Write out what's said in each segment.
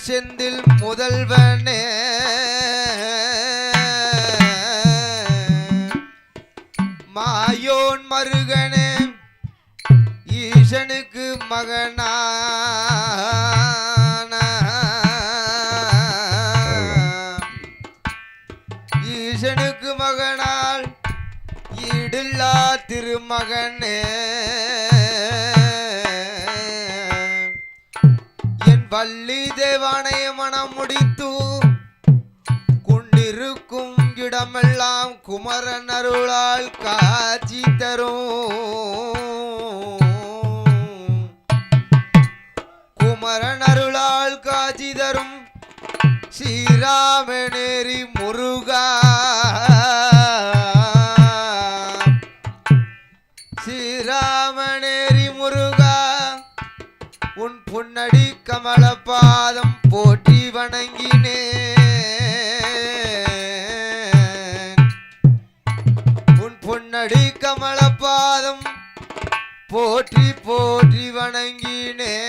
செந்தில் முதல்வனே மாயோன் மருகனே ஈசனுக்கு மகனா ஈசனுக்கு மகனால் ஈடில்லா திருமகனே என் வள்ளி தேவானைய மனம் முடித்து கொண்டிருக்கும் இடமெல்லாம் குமரன் அருளால் காட்சி தரும் குமரன் அருளால் காட்சி தரும் ஸ்ரீராமநேரி முருகா ஸ்ரீராமநேரி முருகா உன் பொன்னடி கமல பாதம் போற்றி வணங்கினேன் உன் பொன்னடி கமல பாதம் போற்றி போற்றி வணங்கினேன்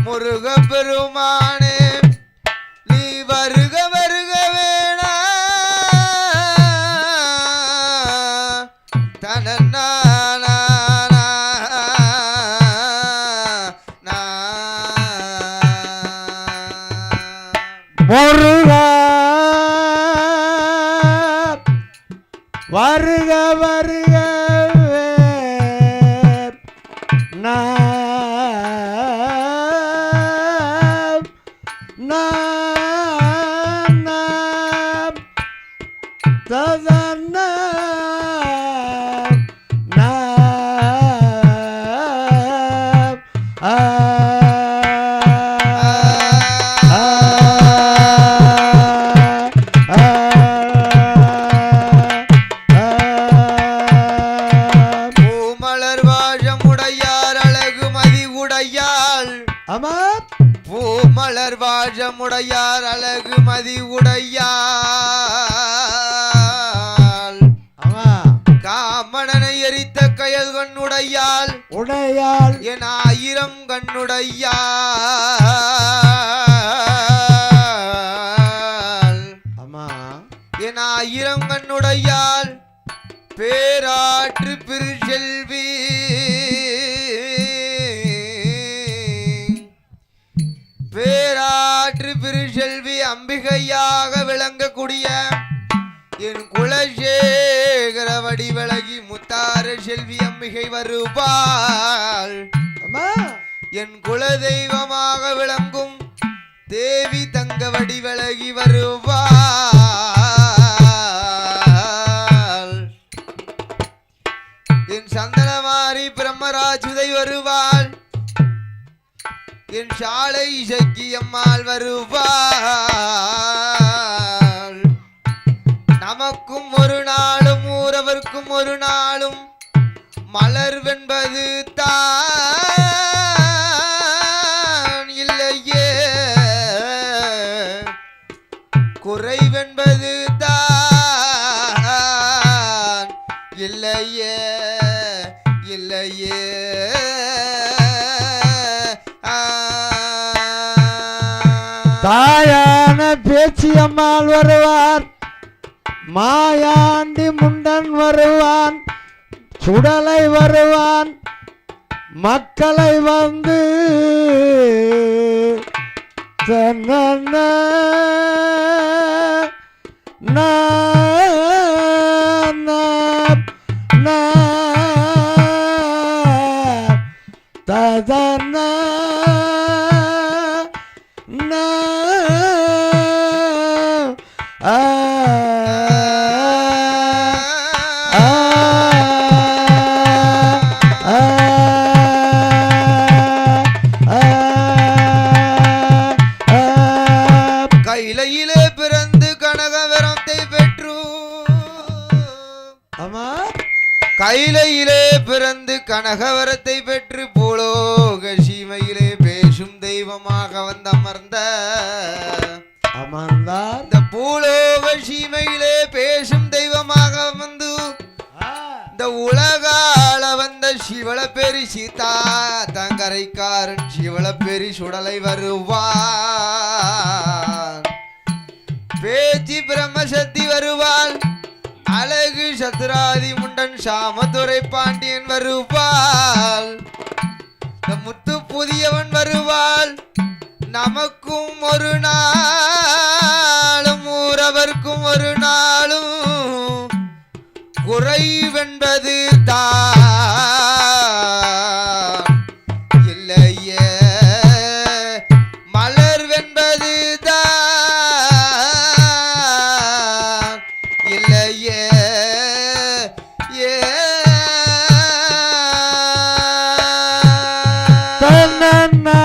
முருக பெருமானே நீ வருக வருக வேணா தனன்னா முருகா வருக வருக பூமலர் வாழமுடையார் அழகு மதி உடையாள் காமணனை எரித்த கயல் கண்ணுடையாள் உடையாள் என் 1000 கண்ணுடையாள் என் 1000 கண்ணுடையாள் பேராற்று பிரிசெல்வி பேராற்று பிரிசெல்வி அம்பிகையாக விளங்கக்கூடிய என் குலசேகர வடிவழகி முத்தார செல்வி அம்பிகை வருவாள் என் குலதெய்வமாக விளங்கும் தேவி தங்க வடிவழகி வருவாள் என் சந்தனமாரி பிரம்மராஜுதை வருவாள் என் சாலை சக்கியம்மாள் வருவாள் நமக்கும் ஒரு நாளும் ஊரவர்க்கும் ஒரு நாளும் மலர்வென்பது தான் இல்லையே குறைவென்பது தான் இல்லையே இல்லையே தாயான பேச்சியம்மாள் வருவார் மாயாண்டி முண்டன் வருவான் சுடலை வருவான் மக்களை வந்து ததன கையிலே பிறந்து கனகவரத்தை பெற்று கையிலே பிறந்து கனகவரத்தை பெற்று பூலோக சீமையிலே பேசும் தெய்வமாக வந்து அமர்ந்தார் இந்த பூலோக சீமையிலே பேசும் தெய்வமாக வந்து இந்த உலகால வந்த அந்த சிவளப்பேரி சீதா தங்கரைக்காரன் சிவளப்பேரி சுடலை வருவான் பேச்சு பிரம்மசக்தி வருவாள் அழகு சத்ராதி முண்டன் சாமதுரை பாண்டியன் வருவாள் முத்து புதியவன் வருவாள் நமக்கும் ஒரு நாளும் ஊரவர்க்கும் ஒரு நாளும் குறைவென்பது தான் இல்லையே மலர்வென்பது தான் இல்லையே தன்னன்னா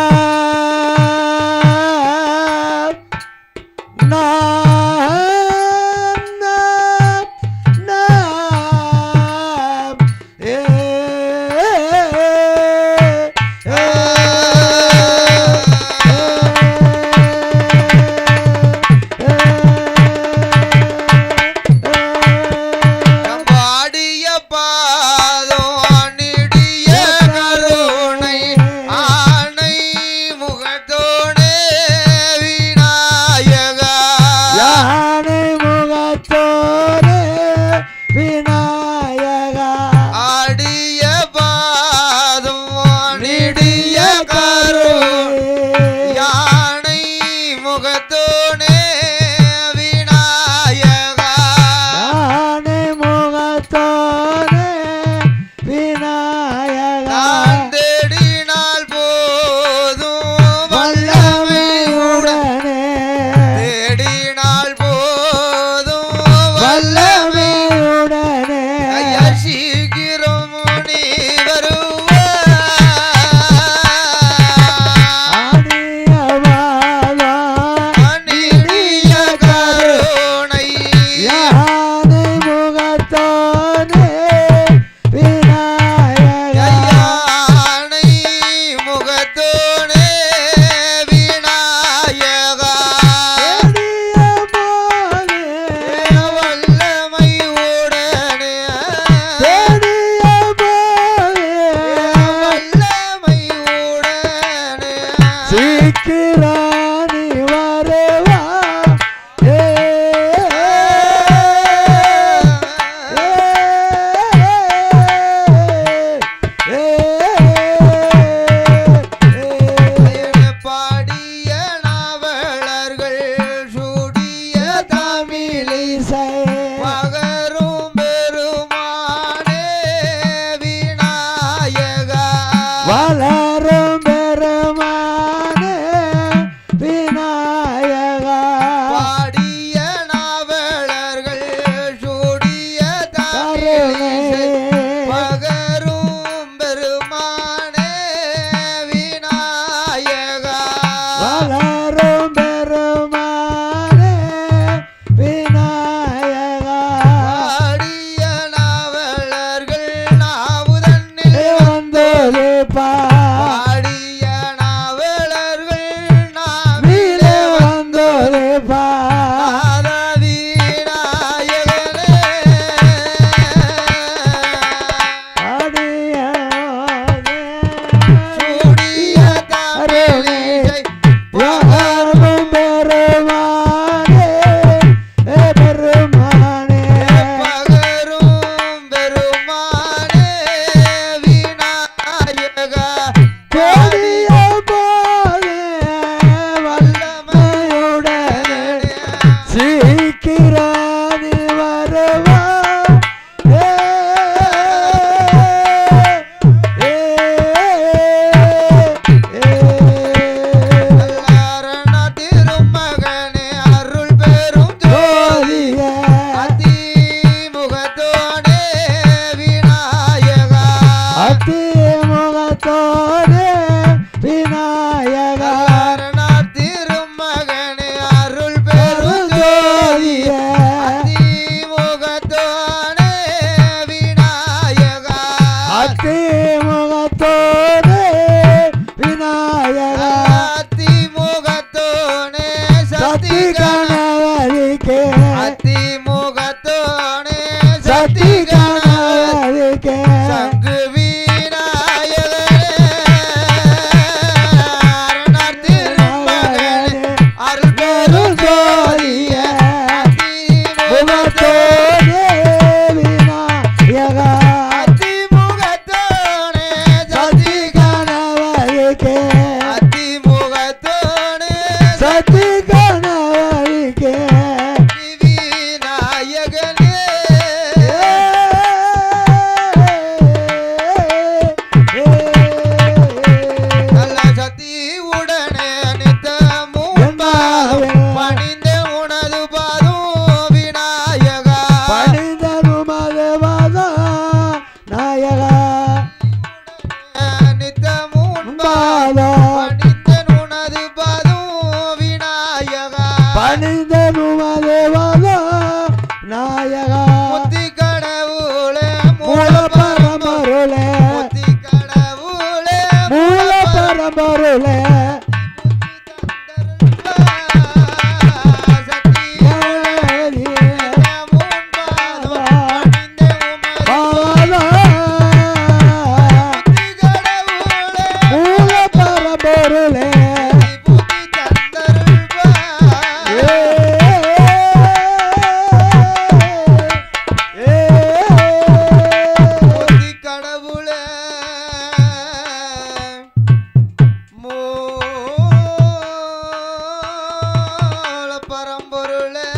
பரம்பொருளே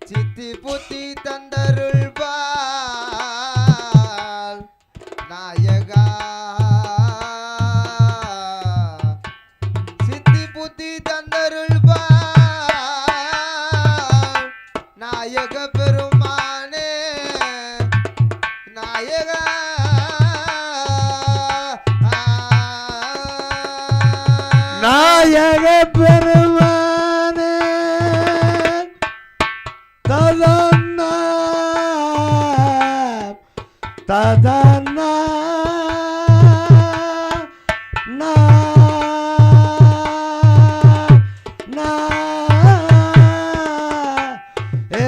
சித்தி புத்தி தந்தருள்பால் நாயகா சித்தி புத்தி தந்தருள்பால் நாயக பெருமானே நாயகா நாயக பெருமானே ததன்னா ததன்னா நா நா ஏ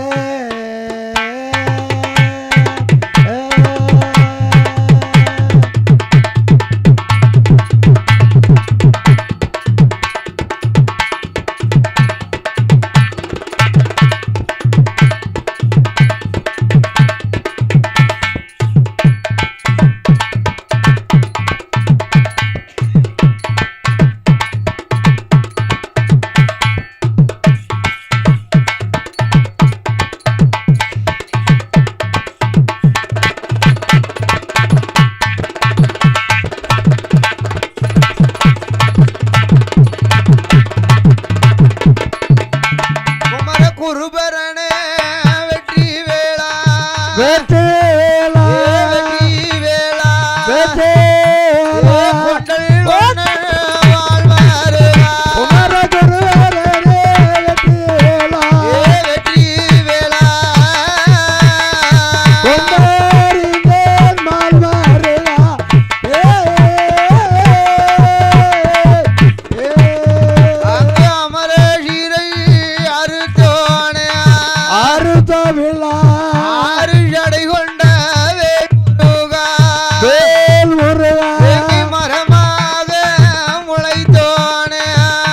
குருபரனே வெற்றி வேளா வெற்றி வேளா வெற்றி வேளா வெற்றி கொண்டல் வாழ்வாருவா குமர குருவரனே வெற்றி வேளா வெற்றி வேளா கொண்டாரிந்தேன் மால்வாருவா அங்கு அமர சீரை அறுத்தோனே அறுத்தவிழா ஆறு ஜடை கொண்ட வேல்முருகா வேல் முருகா வெற்றி மரமாக முளைத்தோனே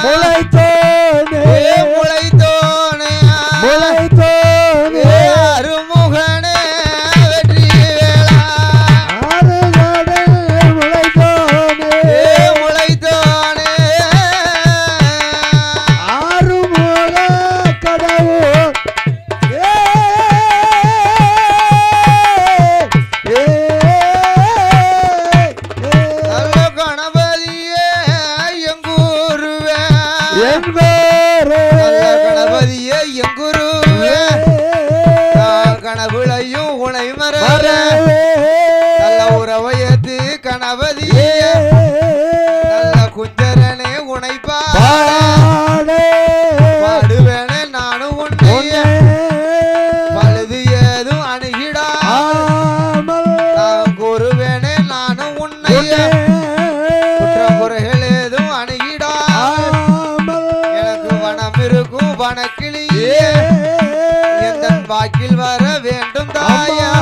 முளைத்தோனே முளைத்தோனே முளைத்தோனே அருமுகனே வெற்றி வேளா ஆறுகடை முளைத்தோனே முளைத்தோனே ஆறுமுக கடவுள் நல்ல கணபதியே எங்கூருவே என்பரே நல்ல கணபதியே எங்குருவே கணவுளையும் உனை மறவே நல்ல உறவையத்து கணபதியே நல்ல குஞ்சரனே உனை பாடுவேனே நானும் உன்னையே பழுது ஏதும் அணுகிடா நான் கூறுவேனே நானும் உன்னையே குற்றங்குறைகள் ஏதும் அணுகிடா எனக்கு வனம் இருக்கும் வனக்கிளியே எந்த வாக்கில் வர வேண்டும் தாயா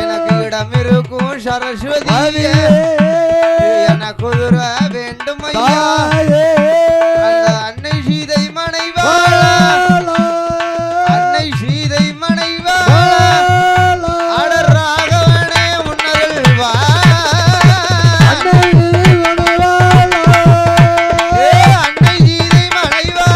எனக்கு இடம் இருக்கும் சரஸ்வதியே எனக்கு உதவ வேண்டும் ஐயா அந்த அன்னை சீதை மனைவாளா அன்னை சீதை மனைவாளா அடர் ராகவனே உன்னருள்வா அன்னை சீதை மனைவாளா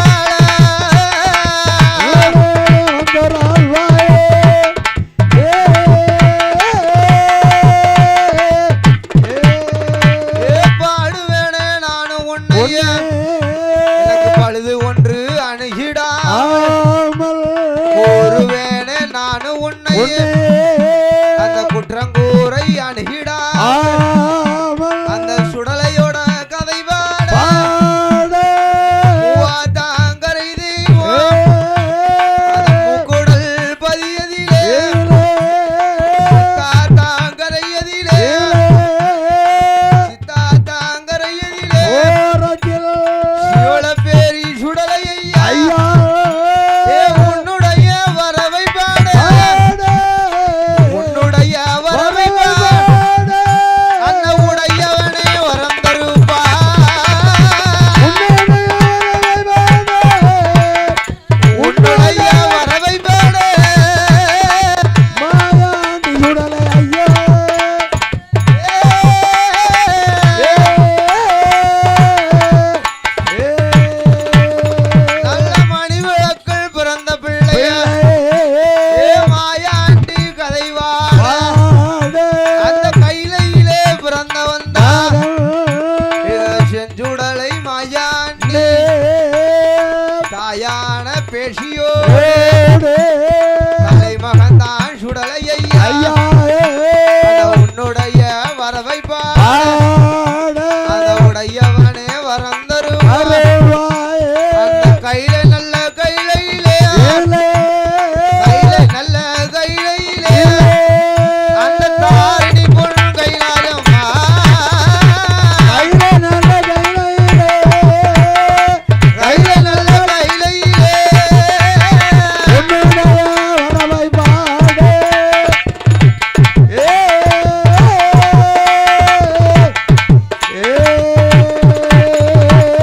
பாடுவேனே நானும் உன்னையே எனக்கு பழுது ஒன்று அணுகிடா கூறுவேனே நானும் உன்னையே அந்த குற்றங்கூரை அணுகிடா அந்த சுடலையோட கதை பாட தாங்கரை தெய்வம் அதன் முக்குடல் பதியதிலே தாங்கரையதிலே சித்தாத்தா ஐயா ஐயா அந்த உன்னுடைய வரவை பாட அந்த உடையவனே வரம் தருவான் அந்த கையில நல்ல கையிலே நல்ல கையிலே அந்த தாரணி பொன் கையிலாரம்மா கையில நல்ல கையிலே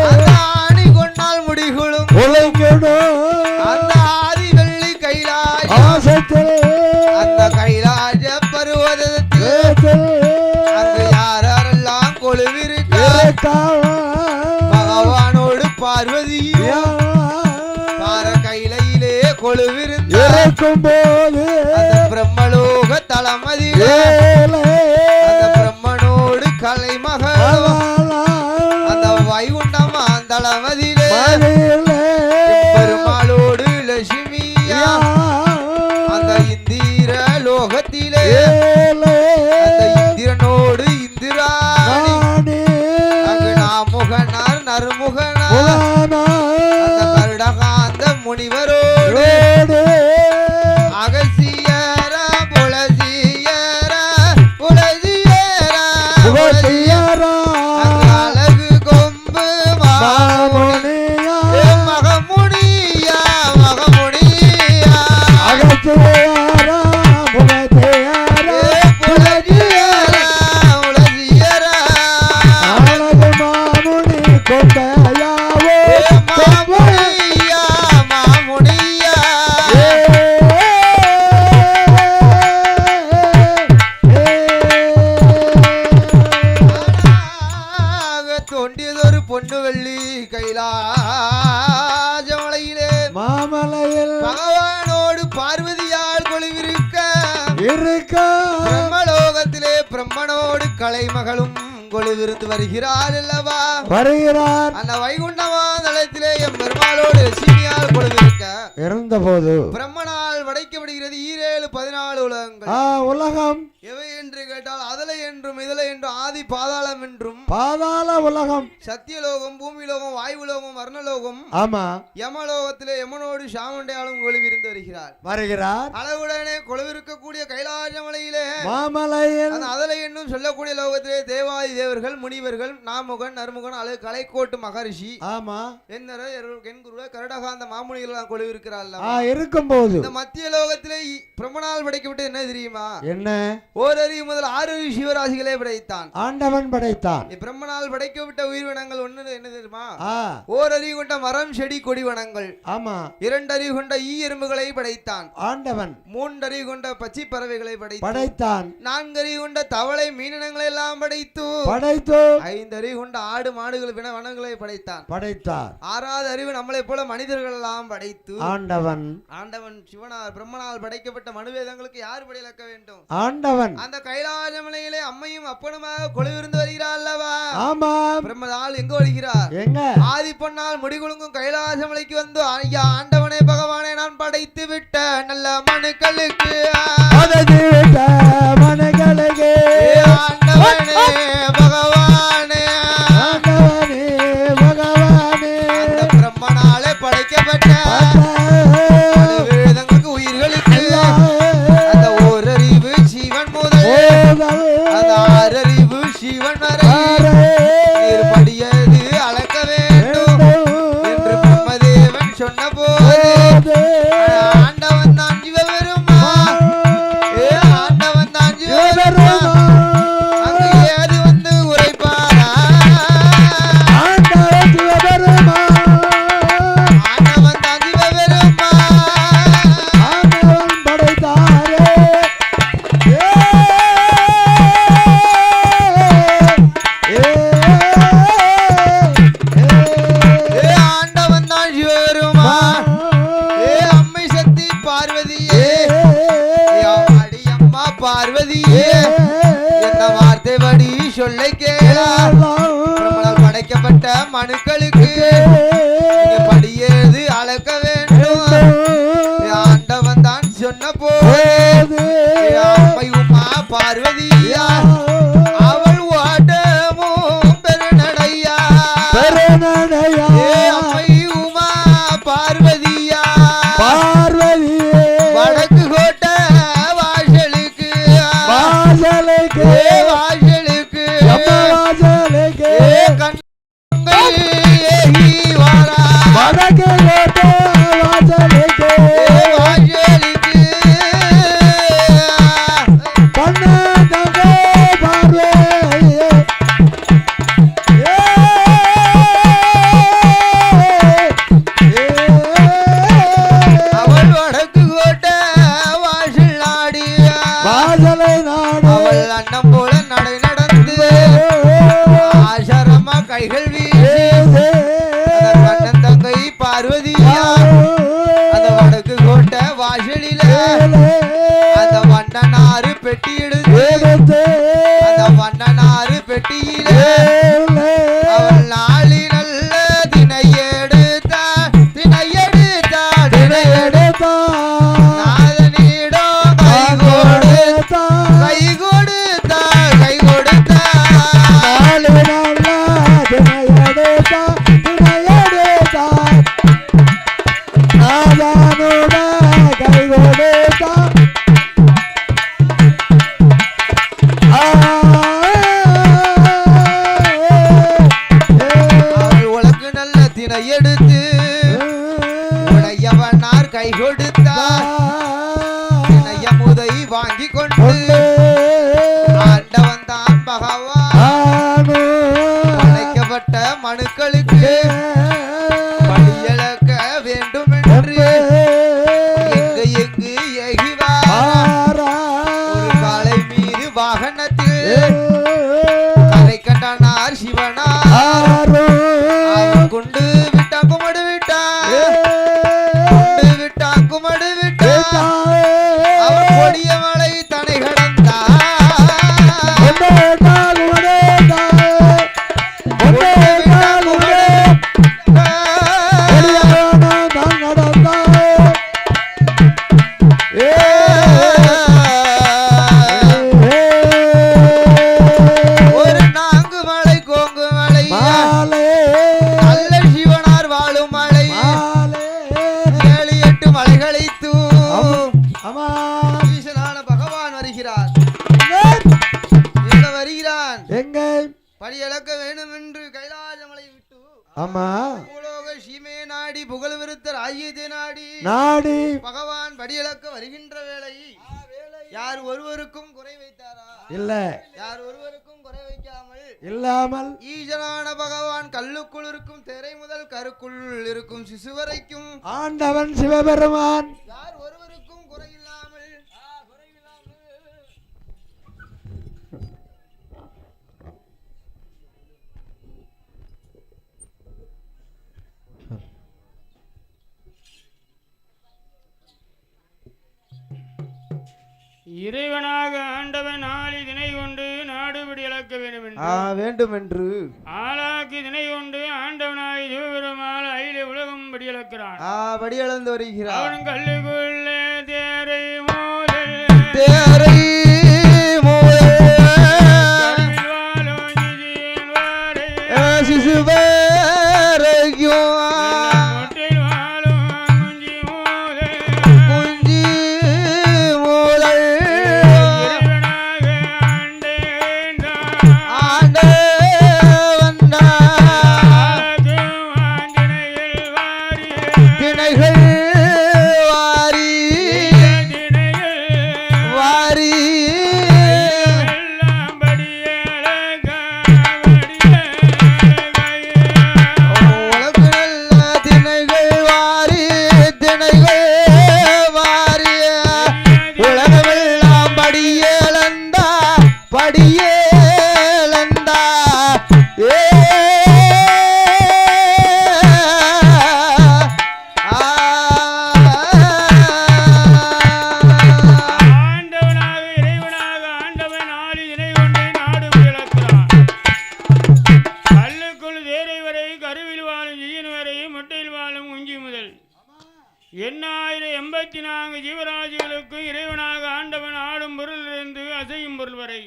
அந்த ஆணி கொண்டால் முடிகளும் அந்த ஆதி வெள்ளி கைலாய அந்த கைலாய பருவதத்தில் அங்கு யாரெல்லாம் கொழுவிருக்க பகவானோடு பார்வதியும் பார கையிலே கொழுவிருந்த அந்த பிரம்மலோக தளமதியிலே அந்த பிரம்மனோடு கலைமகளும் அந்த வைகுண்டம் தளமதியிலே பெருமாளோடு லட்சுமியா அந்த இந்திர லோகத்திலே அந்த இந்திரனோடு இந்திராணி அங்கு நாமுகனார் நறுமுகனார் அந்த கருடகாந்த முனிவரோடு அகசியர புலசியர அங்கு அழகு கொம்பு மகமுனியா தோண்டியதொரு பொண்ணு வெள்ளி கைலாசமலையிலே மாமலையில் பகவானோடு பார்வதியால் கொழுவிருக்க பிரம்மலோகத்திலே பிரம்மனோடு கலைமகளும் கொழுவிருந்து வருகிறார் அல்லவா வருகிறார் அந்த வைகுண்டமா தளத்திலே எம் பெருமாளோடு லட்சுமியால் கொழுவிருக்க இருந்தபோது பிரம்மனால் படைக்கப்படுகிறது 14 உலகங்கள் உலகம் எவை என்று கேட்டால் அதலை என்றும் இதலை என்றும் ஆதி பாதாளம் என்றும் பாதாள உலகம் சத்தியலோகம் பூமிலோகம் வாயுலோகம் வர்ணலோகம் ஆமா யமலோகத்திலே யமனோடு சாமுண்டையாலும் கொழுவிருந்து வருகிறார் அளவுடனே கொழுவிருக்கக்கூடிய கைலாச மலையிலே மாமலையில் அந்த அதலை என்னும் சொல்லக்கூடிய லோகத்திலே தேவாதி தேவர்கள் முனிவர்கள் நாமுகன் நறுமுகன் அழகு கலைக்கோட்டு மகரிஷி ஆமா என்குருவ கருடகாந்த மாமுனிகள் கொழுவிருக்கிறார் இருக்கும்போது இந்த மத்திய லோகத்திலே பிரம்மனால் படைக்கப்பட்டது என்ன தெரியுமா என்ன ஓரறிவு முதல் 6 சிவராசிகளை படைத்தான் ஆண்டவன் படைத்தான் பிரம்மனால் படைக்கப்பட்ட உயிரினங்கள் ஒண்ணு என்ன தெரியுமா ஓரறிவு கொண்ட மரம் செடி கொடி வனங்கள் ஆமா 2 அறிவு கொண்ட ஈ எறும்புகளை படைத்தான் ஆண்டவன் 3 அறிவு கொண்ட பச்சை பறவைகளை படைத்தான் 4 அறிவு கொண்ட தவளை மீனினங்களை எல்லாம் படைத்து 5 அறிவு கொண்ட ஆடு மாடுகள் வனங்களை படைத்தான் 6வது அறிவு நம்மளை போல மனிதர்கள் எல்லாம் படைத்து ஆண்டவன் சிவனால் பிரம்மனால் படைக்கப்பட்ட மனுவேதங்களுக்கு யார் படையலக்க வேண்டும் ஆண்டவன் அந்த கைலாச மலையிலே அம்மையும் அப்பனுமாக கொழுவிருந்து வருகிறார் அல்லவா ஆமா பிரம்மனால் எங்க வருகிறார் ஆதி பொன்னால் முடிகுலுங்கும் கைலாச மலைக்கு வந்து ஐயா ஆண்டவனே பகவானே நான் படைத்து விட்ட நல்ல மனுக்களுக்கு ஆண்டவனே பகவானே அந்த பிரம்மனாலே படைக்கப்பட்ட வேதங்களுக்கு உயிர்களுக்கு அந்த ஓரறிவு சிவன் முதல் அந்த 6 அறிவு சிவன் வரை நீர் படியது அளக்க வேண்டும் என்று பிரம்மதேவன் சொன்ன போது ஆண்டவன் தான் சிவபெருமான் ஆண்டவன் தான் சிவபெருமான் அங்கு ஏது வந்து உரைப்பாரா ஆண்டவன் தான் சிவபெருமான் படைத்தாரே ஆண்டவன் தான் சிவபெருமான் அம்மை சக்தி பார்வதியே அம்மா பார்வதியே என்ன வார்த்தை வடி சொல்ல கேளா படைக்கப்பட்ட மனுக்களுக்கு படியேது அளக்க வேண்டும் ஆண்டவன் தான் சொன்ன போது பார்வதியா அவள் ஓட்டமும் பெருநடையா அம்மை உமா பார்வதியா வடக்கு கோட்ட வாசலுக்கு கண்கள் ஏகி வாரா அண்ணம் போல நடை நடந்து ஆசரமா கைகள் வீசி அண்ணன் தங்கை பார்வதியா அந்த வடக்கு கோட்ட வாசலில அந்த வண்ணனாறு பெட்டி எடுத்து அந்த வண்ணனாறு பெட்டியில அவள் நாளி நல்ல தினை எடுத்தா நாதனிடம் கை கொடுத்தா உலகு நல்ல தினை எடுத்து உடையவனார் கை கொடுத்தார் தினையமுதை வாங்கி கொண்டு ஆண்டவன் தான் பகவான் அழைக்கப்பட்ட மனுக்களுக்கு பலியளக்க வேண்டும் என்று எங்கு ஏகிவார் ஒரு காலை மீது வாகனத்தில் கரை கண்டனார் சிவனார் குண்டு விட்டா குமடு விட்டா அவன் கொடிய மலை தனை ஒரு நான்கு மலை கோங்கு மலை நல்ல சிவனார் வாழும் மலை 7-8 மலைகளை ஈசனான பகவான் வருகிறார் எங்க படி இழக்க வேண்டும் என்று கைலாசமலை விட்டு பூலோக சீமே நாடி புகழ் விருத்தர் ஆகியதே நாடி பகவான் படி இழக்க வருகின்ற வேளை யார் ஒருவருக்கும் குறை வைத்தாரா இல்ல யார் ஒருவருக்கும் குறை வைக்காமல் இல்லாமல் ஈசனான பகவான் கல்லுக்குள் இருக்கும் திரை முதல் கருக்குள் இருக்கும் சிசு வரைக்கும் ஆண்டவன் சிவபெருமான் யார் ஒருவருக்கும் குறை இல்லாமல் இறைவனாக ஆண்டவன் ஆளி தினை கொண்டு நாடுபடி இழக்க வேண்டும் என்று ஆளாக்கு தினை கொண்டு ஆண்டவனாய் சிவபெருமாள் அயிலே உலகம் படி இழக்கிறான் படி இழந்து வருகிறான் அவன் கல்லுக்குள்ளே தேரை மோதல் அசையும் பொருள் வரை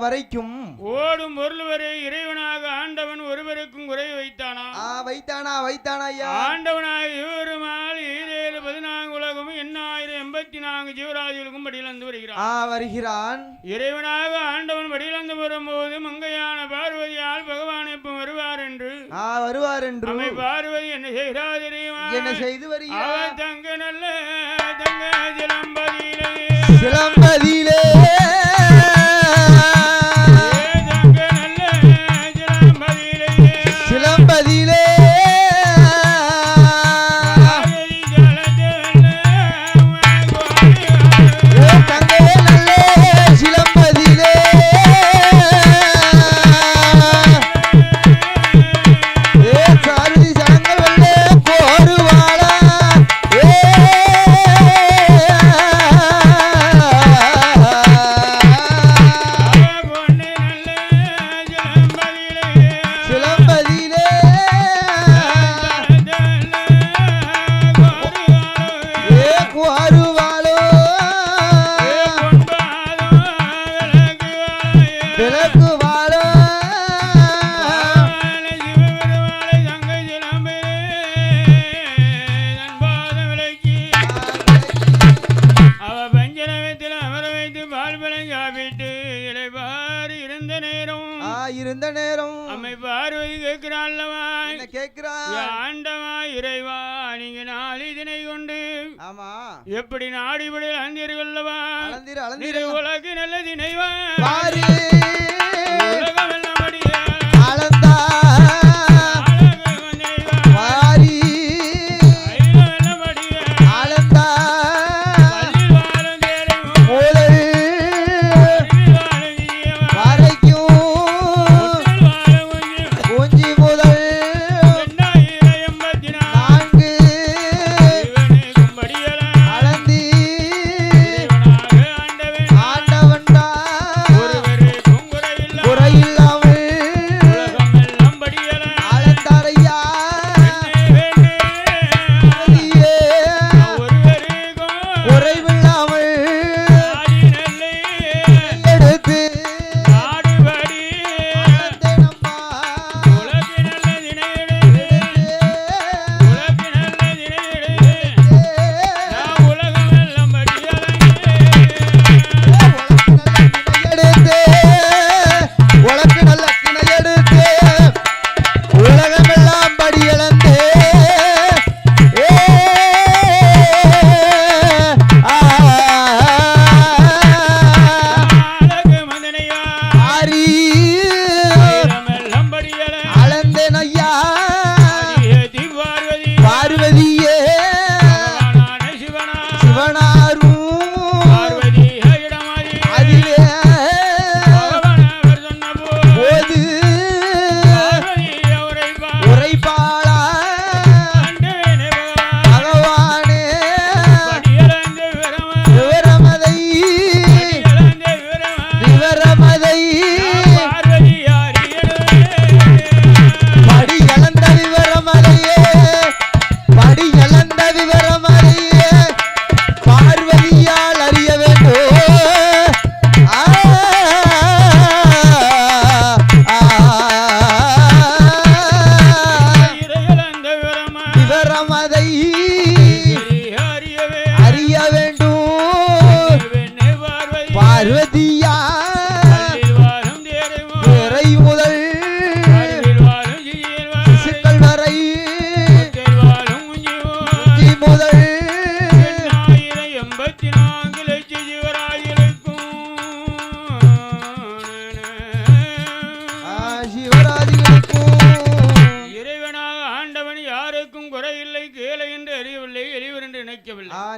வரைக்கும் ஓடும் பொருள் வரை இறைவனாக ஆண்டவன் ஒருவருக்கும் குறை வைத்தானா வைத்தானா ஐயா ஆண்டவனாக இவருமால் 14 உலகமும் 8084 ஜீவராஜிகளுக்கும் படியிலந்து வருகிறான் இறைவனாக ஆண்டவன் படியிலந்து வரும்போது மங்கையான பார்வதியால் பகவான் எப்ப வருவார் என்று அம்மை பார்வதி என்ன செய்கிறார் தெரியுமா என்ன செய்து வருகிறார் அவன் தங்க நல்ல தங்க சிலம்பதியிலே இருந்த நேரம் அம்மை பார்வதி கேட்கிறா ஆண்டவா இறைவா நீங்க நாளிதனை கொண்டு ஆமா எப்படி நாடிபடி அந்தீர்கள்லவா உலகு நல்ல தினைவா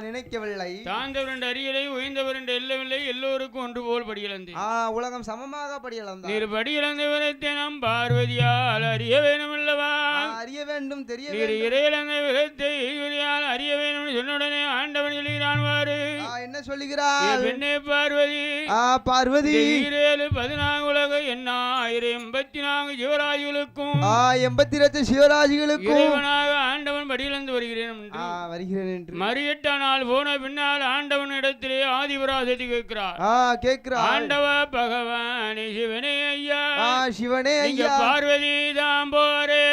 நினைக்கவில்லை தாழ்ந்தவர் என்று அறியலை உயர்ந்தவர் என்று எல்லவில்லை எல்லோருக்கும் ஒன்று போல் படியிழந்து உலகம் சமமாக படியிழந்தார் நீர் படியிழந்தவரத்தை நாம் பார்வதியால் அறிய வேணும் அல்லவா அறிய வேண்டும் தெரிய நீர் இறையிழந்த விதத்தை அறிய வேண்டும் சொன்னுடனே ஆண்டவன் சொல்கிறான் வாரு என்ன சொல்லுகிறார் பெண்ணே பார்வதி பார்வதி 14 உலக 84 ஜீவராஜிகளுக்கும் 82 சிவராஜிகளுக்கும் இறைவனாக ஆண்டவன் படியிலிருந்து வருகிறேன் என்று வருகிறேன் என்று மறியட்ட நாள் போன பின்னால் ஆண்டவன் இடத்திலே ஆதிபராசக்தி கேட்கிறார். ஆண்டவ பகவானே சிவனே ஐயா, சிவனே ஐயா, பார்வதி தான் போரே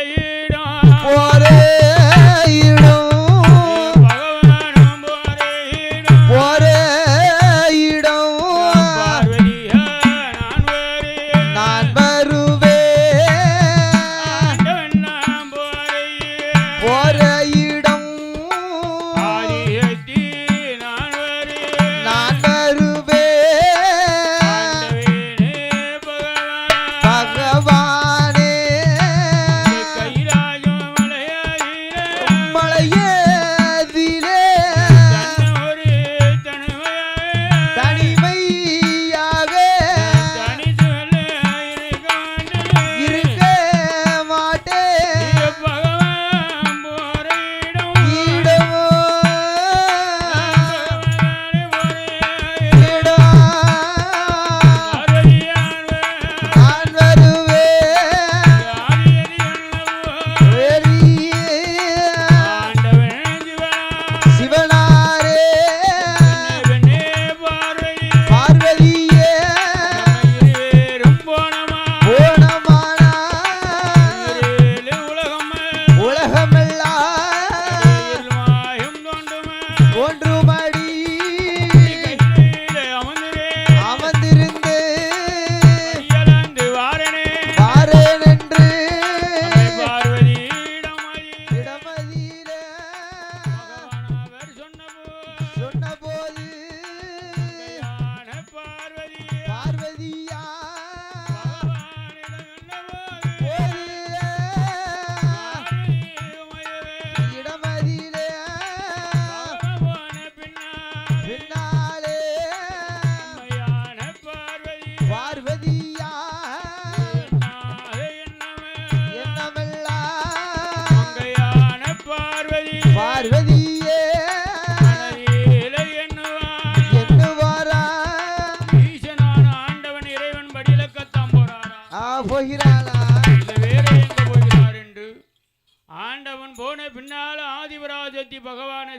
ஆண்டவன் போன பின்னால் ஆதிபராசக்தி பகவானை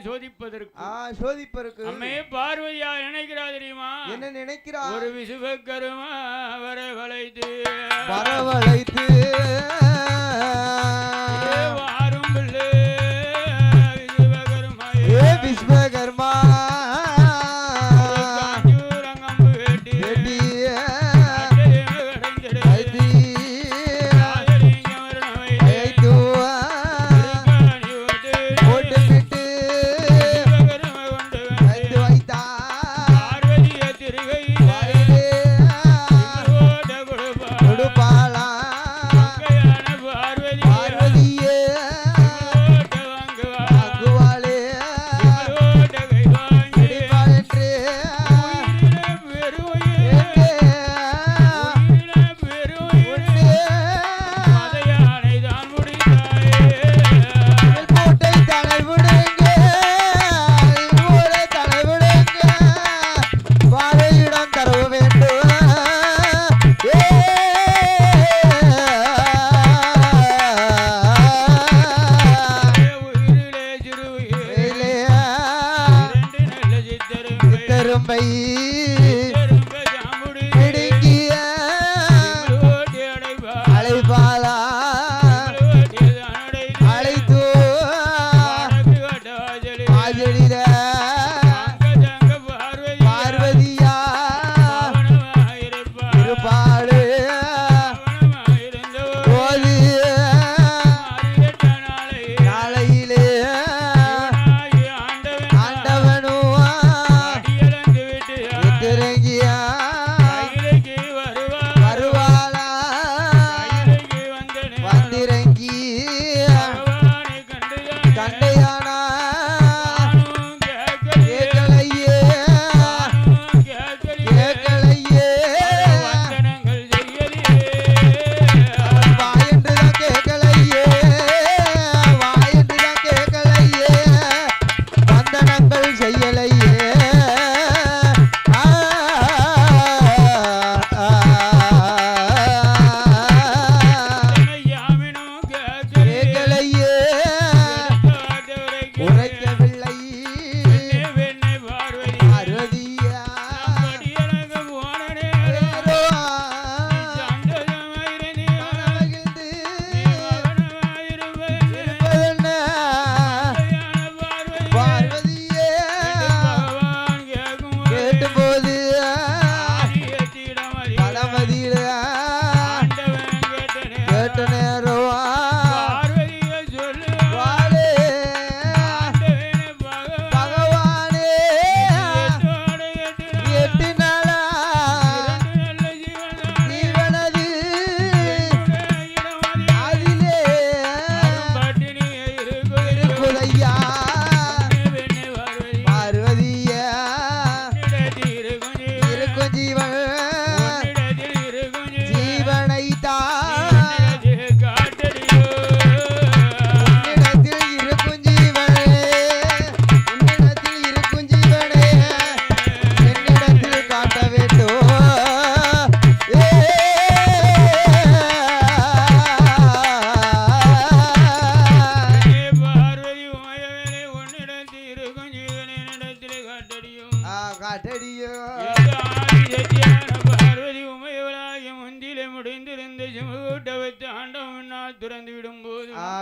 சோதிப்பதற்கு அம்மே பார்வதியா நினைக்கிறா தெரியுமா? என்ன நினைக்கிறா? ஒரு விசுவக்கருமா வரவழைத்து வாரும் பிள்ளை விஸ்வகர்மா கொடுப்பாளா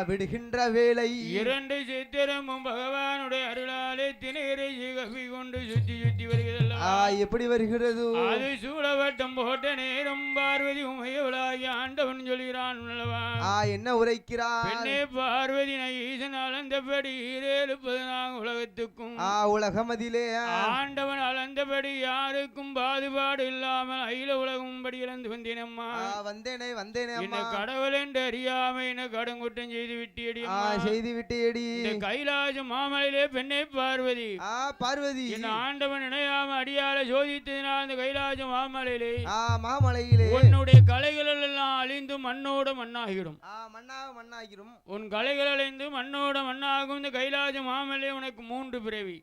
விடுகின்ற வேளை இரண்டு சித்திரமும் பகவானுடைய அருளாலே திணறை கவி கொண்டு சுத்தி சுத்தி வருகிறது. எப்படி வருகிறது? அது சூழவட்டம் போட்ட நேரம் பார்வதி உமையவளாகி ஆண்டவன் சொல்கிறான். என்ன உரைக்கிறான்? பெண்ணே பார்வதி ஈசன் அளந்தபடி 7 உலகத்துக்கும் உலகமதிலே ஆண்டவன் அளந்தபடி யாருக்கும் பாதுபாடு இல்லாமல் அகில உலகம் படி இழந்து வந்தேனம்மா. வந்தேனே வந்தேனே என்ன கடவுள் என்று அறியாம என்ன கடுங்குற்றம் செய்து விட்டியடி செய்து விட்டியடி. கைலாச மாமலையிலே பெண்ணே பார்வதி பார்வதி என்ன ஆண்டவன் இணையாம அடியால சோதித்ததினால் அந்த கைலாச மாமலையிலே உன்னுடைய கலைகள் எல்லாம் அழிந்து மண்ணோட மண்ணாகிடும். மண்ணாகிடும். உன் கலைகள் அழிந்து மண்ணோட மண்ணாகும். இந்த கைலாச மாமலை உனக்கு 3 பிறவி.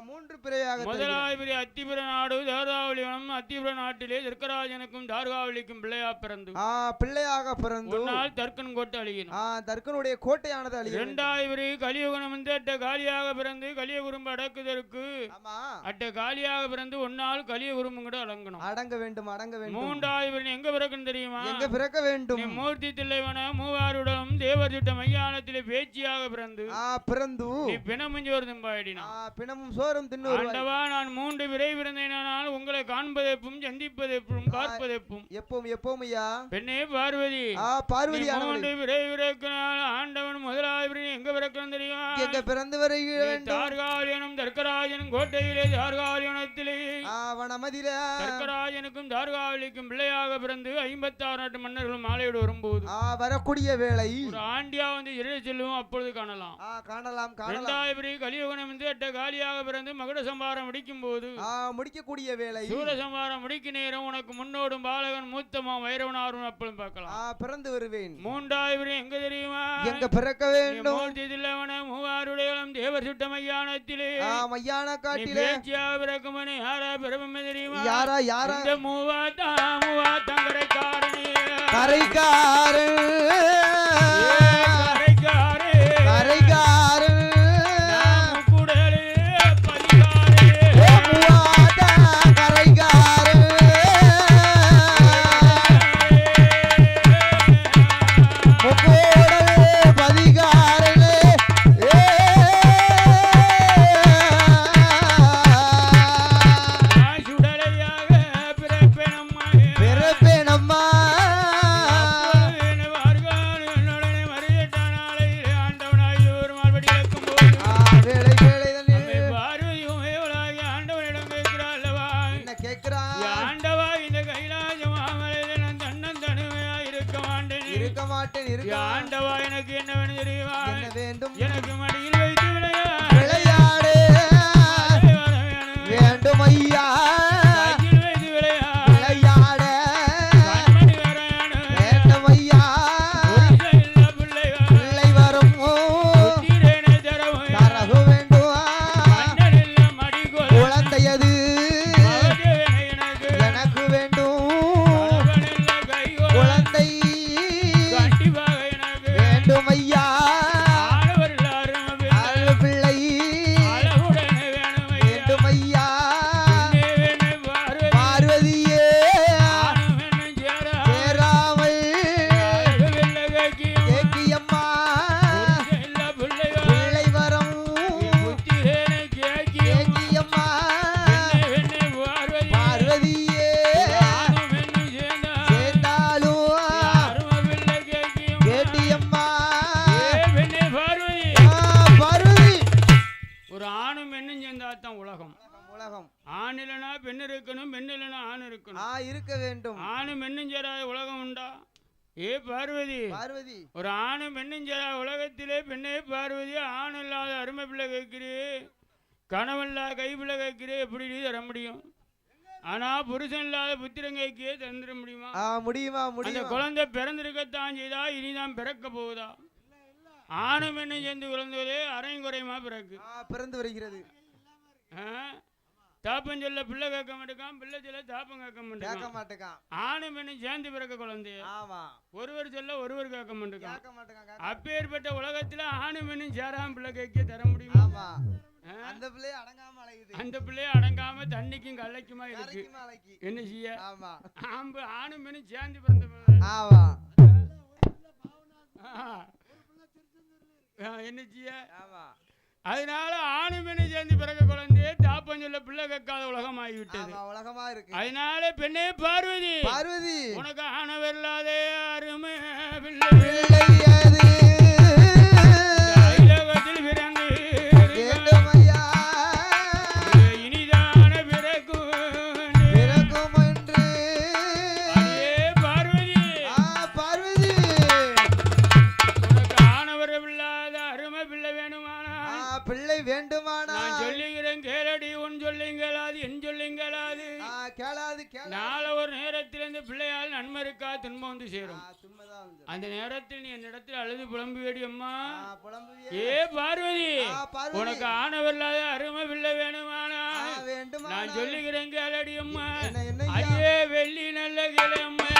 3 பிறவியாக. முதலாவது பிறவி அத்திபுர நாடு தார்காவலிவனம். அத்திபுர நாட்டிலே தர்க்கராஜனுக்கும் தார்காவலிக்கும் பிள்ளையாக பிறந்து உன்னால் தர்க்கன் கோட்டை அழியணும். தர்க்கனுடைய கோட்டையானது அழியும். 2வது பிறவி கலியுகனம் வந்து அட்ட காலியாக பிறந்து கலிய குறும்பு அடக்குதற்கு அட்ட காலியாக பிறந்து உன்னால் கலிய குறும்பு கூட அடங்க வேண்டும். 3வது பிறவி எங்க பிறக்கும் தெரியுமா? எங்க பிறக்க வேண்டும்? மூர்த்தி தில்லைவன மூவாருடம் தேவர் திட்ட மையானத்திலே பேச்சியாக பிறந்து நீ பிணமும் சோறு திம்பாயிடினா. பிணமும் சோறும் தின்னு. ஆண்டவா, நான் 3 பிறை பிறந்தேனால் உங்களை காண்பதெப்பும் சந்திப்பதெப்பும் பார்ப்பதெப்பும் எப்பவும் ஐயா. பெண்ணே பார்வதி 3 பிறை பிறக்கினால் ஆண்டவன் முதலாவது பிறை எங்க பிறக்கணும் தெரியுமா? எங்க பிறந்து வருகிறேன்? தார்காவலியனும் தர்க்கராஜனும் கோட்டையிலே தார்காவலியனத்திலே வனமதிலே தர்க்கராஜனுக்கும் தார்காவலிக்கும் பிள்ளையாக பிறந்து 56 நாட்டு மன்னர்கள் மாலையோடு வரும்போது வரக்கூடிய வேளை ஒரு ஆண்டியா வந்து இறை செல்லும். அப்பொழுது காணலாம். 2வது பிறை கலியுகனம் வந்து அட்ட காலியாக பிறந்து மகுட சம்பாரம் முடிக்கும் போது முடிக்கக்கூடிய வேளை சூர சம்பாரம் முடிக்க நேரம் உனக்கு முன்னோடும் பாலகன் மூத்தமா வைரவனாரும் அப்பொழுது பார்க்கலாம். பிறந்து வருவேன். 3வது பிறை எங்க தெரியுமா? எங்க பிறக்க வேண்டும்? மூவாருடையலம் தேவர் சுட்ட மையானத்திலே மையான காட்டிலே பிறக்குமனே யாரா பிறப்பமே தெரியுமா? யாரா? இந்த மூவா தங்கரைக்காரனே கரைக்காரன் ஆண்டவா, எனக்கு என்ன வேணும் தெரியுமா? என்ன வேண்டும்? எனக்கு மடியில் வைத்து விளையாடு வேண்டும் ஐயா. வைத்து விளையாட வேண்டும் ஐயா. பிள்ளை வரும் தரகு வேண்டும். குழந்தையது எனக்கு வேண்டும். குழந்தை வேண்டும் ஐயா. பிள்ளை வேண்டும் ஐயா. பார்வதியே சேராமல் கேக்கியம்மா. பிள்ளை வரம் கேக்கியம்மா. பார்வதியே சேர்ந்தாலும் கேட்டியம்மா. பார்வதி ஒரு ஆணும் பெண்ணும் சேர்ந்தாதான் உலகம். ஆண் இல்லைனா பெண் இருக்கணும், பெண் இல்லைனா ஆண் இருக்கணும். இருக்க வேண்டும். ஆணும் பெண்ணும் சேராத உலகம் உண்டா? பார்வதி ஒரு ஆணும் பெண்ணும் சேராத உலகத்திலே பெண்ணே பார்வதி ஆண் இல்லாத அருமை பிள்ளை கேட்கிறே, கனவில்லா கைப்பிள்ளை கேட்கிறே, எப்படி தர முடியும்? ஆனா புருஷன் இல்லாத புத்திரன் கேட்கிறே தந்துட முடியுமா? அந்த குழந்தை பிறந்திருக்கத்தான் செய்தா, இனிதான் பிறக்க போகுதா? ஆணும் பெண்ணும் சேர்ந்து குழந்தைகளே அரையும் குறையுமா பிறந்து வருகிறது. தாப்பம் சொல்ல பிள்ளை கேட்க மாட்டேக்கான், பிள்ளை சொல்ல தாப்பம் கேட்க மாட்டேக்கான். ஆணும் பெண்ணும் சேர்ந்து பிறக்க குழந்தைய ஒருவர் சொல்ல ஒருவர் கேட்க மாட்டேக்கான். அப்பேற்பட்ட உலகத்துல ஆணும் பெண்ணும் சேராம பிள்ளை கேட்க தர முடியுமா? அந்த பிள்ளைய அடங்காம அலையுது. அந்த பிள்ளைய அடங்காம தண்ணிக்கும் கல்லைக்குமா இருக்கு. என்ன செய்ய? ஆணும் பெண்ணும் சேர்ந்து பிறந்த என்னச்சிய ஆமா அதனால ஆணு பெண்ணு சேர்ந்து பிறக்க குழந்தையே தாப்பன் சொல்ல பிள்ளை கேட்காத உலகமாகிவிட்டது. உலகமா இருக்கு. அதனால பெண்ணே பார்வதி பார்வதி உனக்கு ஆணவர் இல்லாதே அருமை பிள்ளை ஐலகத்தில் பிறந்து இனிதான பிறக்கும் என்று பார்வதி பார்வதி உனக்கு ஆணவர் இல்லாத அருமை பிள்ளை வேணுமானா பிள்ளை வேண்டுமானா நான் சொல்லுகிறேன் கேளடி உன் சொல்லுங்களாது என் சொல்லுங்களாது கேளாது நாளை ஒரு நேரத்தில் இந்த பிள்ளையால் நன்மை இருக்கா துன்பம் வந்து சேரும். அந்த நேரத்தில் நீ என்னிடத்தில் அழுது புலம்புவேடி அம்மா ஏ பார்வதி உனக்கு ஆணவர் இல்லாத அருமை பிள்ளை வேணுமானா நான் சொல்லுகிறேன் கேளடி அம்மா ஐயே வெள்ளி நல்ல கிழமை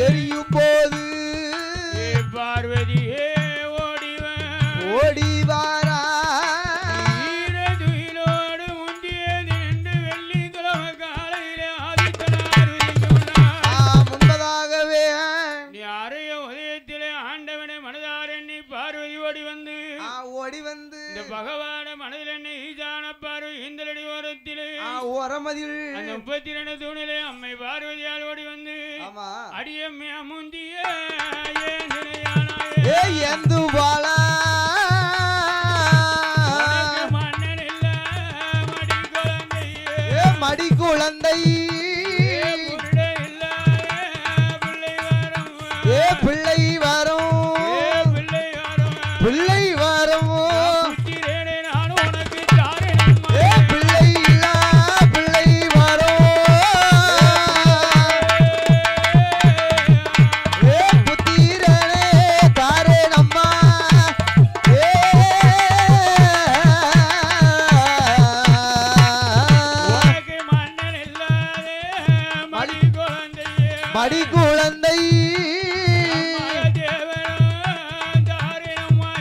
எரியும் போது பார்வதியே ஓடிவாரா துயிலோடு முந்திய நின்று வெள்ளிக்கிழமை காலையிலே ஆதித்தனார் முன்பதாகவே நீ அறைய உதயத்திலே ஆண்டவனை மனதார் எண்ணி பார்வதி ஓடி வந்து இந்த பகவான மனதில் எண்ணி ஈசான பார்வதி இந்தலடி ஓரத்திலே ஓரமதில் அந்த 32 தூணிலே அம்மை பார்வதியால் ஓடி வந்து அடியம்மே முந்திய எந்து பாலா மடி குழந்தை பிள்ளை வரும் பிள்ளை வரும் பிள்ளை இல்ல பிள்ளை வரும் புத்திரனே தாரே நம்மா மடி குழந்தை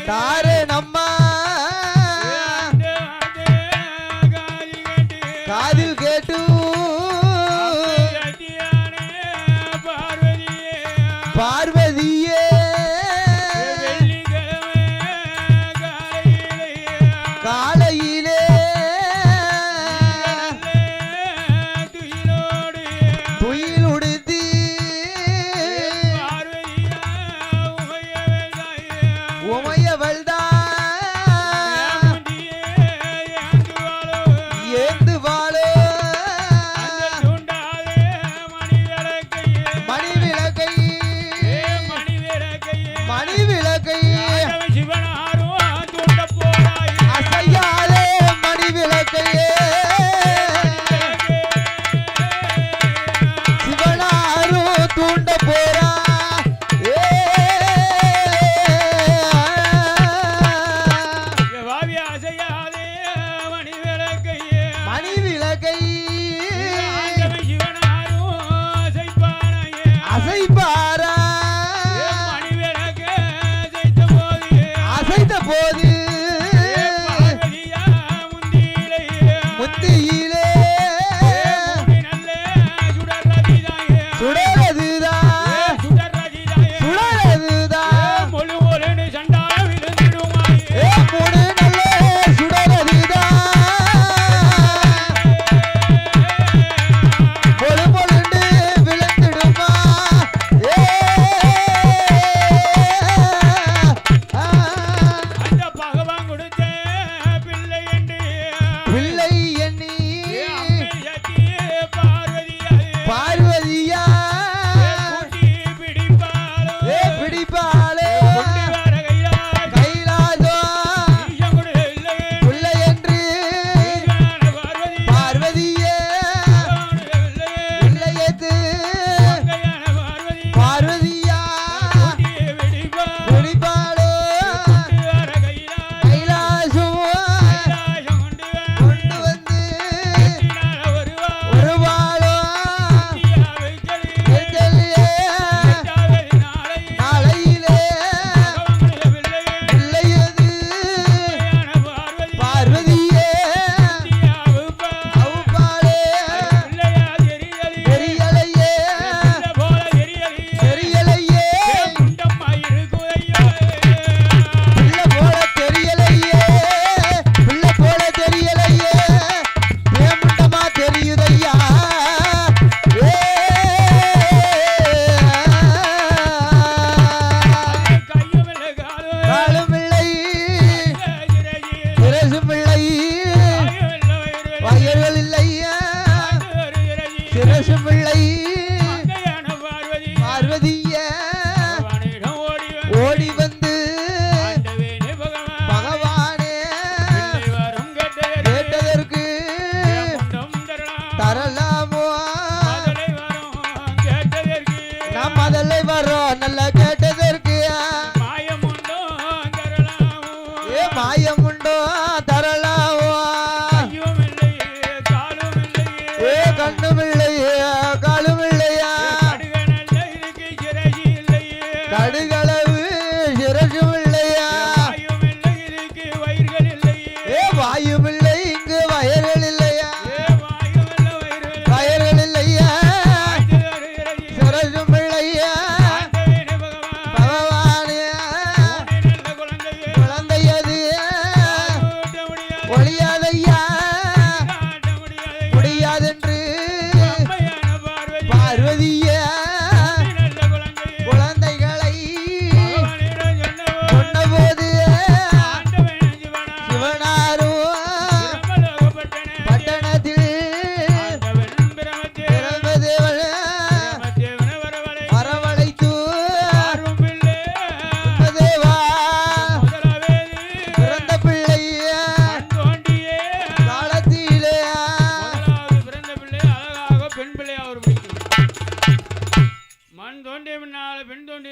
தாரே நம்மா காதில் கேட்டு பார்வதியே காலை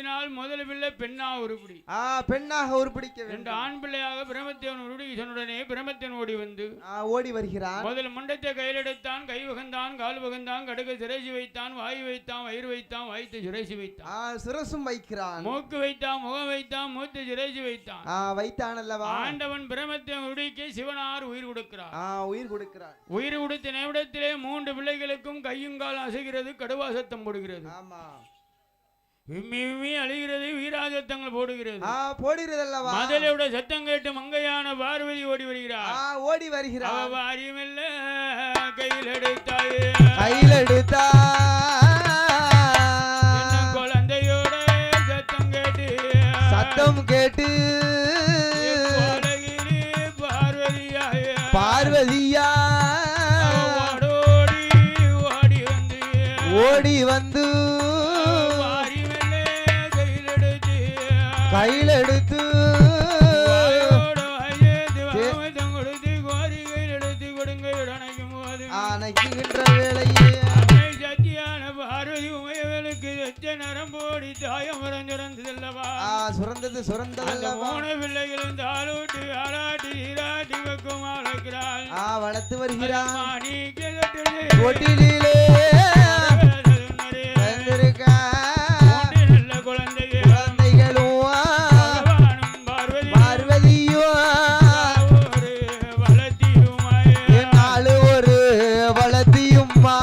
பிறந்ததினால் முதல் பிள்ளை பெண்ணாக உருப்படி பெண்ணாக உருப்பிடிக்க ரெண்டு ஆண் பிள்ளையாக பிரமத்தேவன் உருடி சொன்னுடனே பிரமத்தன் ஓடி வந்து ஓடி வருகிறான். முதல் முண்டத்தை கையில் எடுத்தான், கை வகந்தான், கால் வகந்தான், கடுக்க சிரசி வைத்தான், வாய் வைத்தான், வயிறு வைத்தான், வாய்த்து சிரசி வைத்தான், சிரசும் வைக்கிறான், மூக்கு வைத்தான், முகம் வைத்தான், மூத்து சிரசி வைத்தான், வைத்தான் அல்லவா. ஆண்டவன் பிரமத்தேவன் உருடிக்கு சிவனார் உயிர் கொடுக்கிறார். உயிர் கொடுக்கிறார். உயிர் கொடுத்த நிமிடத்திலே 3 பிள்ளைகளுக்கும் கையும் கால் அசைகிறது, கடுவா சத்தம் போடுகிறது. ஆமா, விம்மி அழுகிறது, வீராசத்தங்கள் போடுகிறது. போடுகிறது அல்லவா. மதலையோட சத்தம் கேட்டு மங்கையான பார்வதி ஓடி வருகிறார். ஓடி வருகிறார். வாரியமில்ல கையில் எடுத்தாயே, கையில் எடுத்தா குழந்தையோட சத்தம் கேட்டு பார்வதியா ஓடி வந்து கையில் எடுத்து அணைக்குகின்ற வேளையே சத்தியான பார்வதி உமையவளுக்கு நரம்போடி தாயம் சுரந்ததல்லவா. சுரந்தது சுரந்ததல்லவா. 3 பிள்ளைகளும் தாளூட்டி ஆளாட்டி ஈராட்டி வைக்கும் அழைக்கிறாள். வளர்த்து வருகிறான். தொட்டிலே நல்ல குழந்தைகளும் பார்வதியும் நாலு ஒரு வளர்த்தியும்மா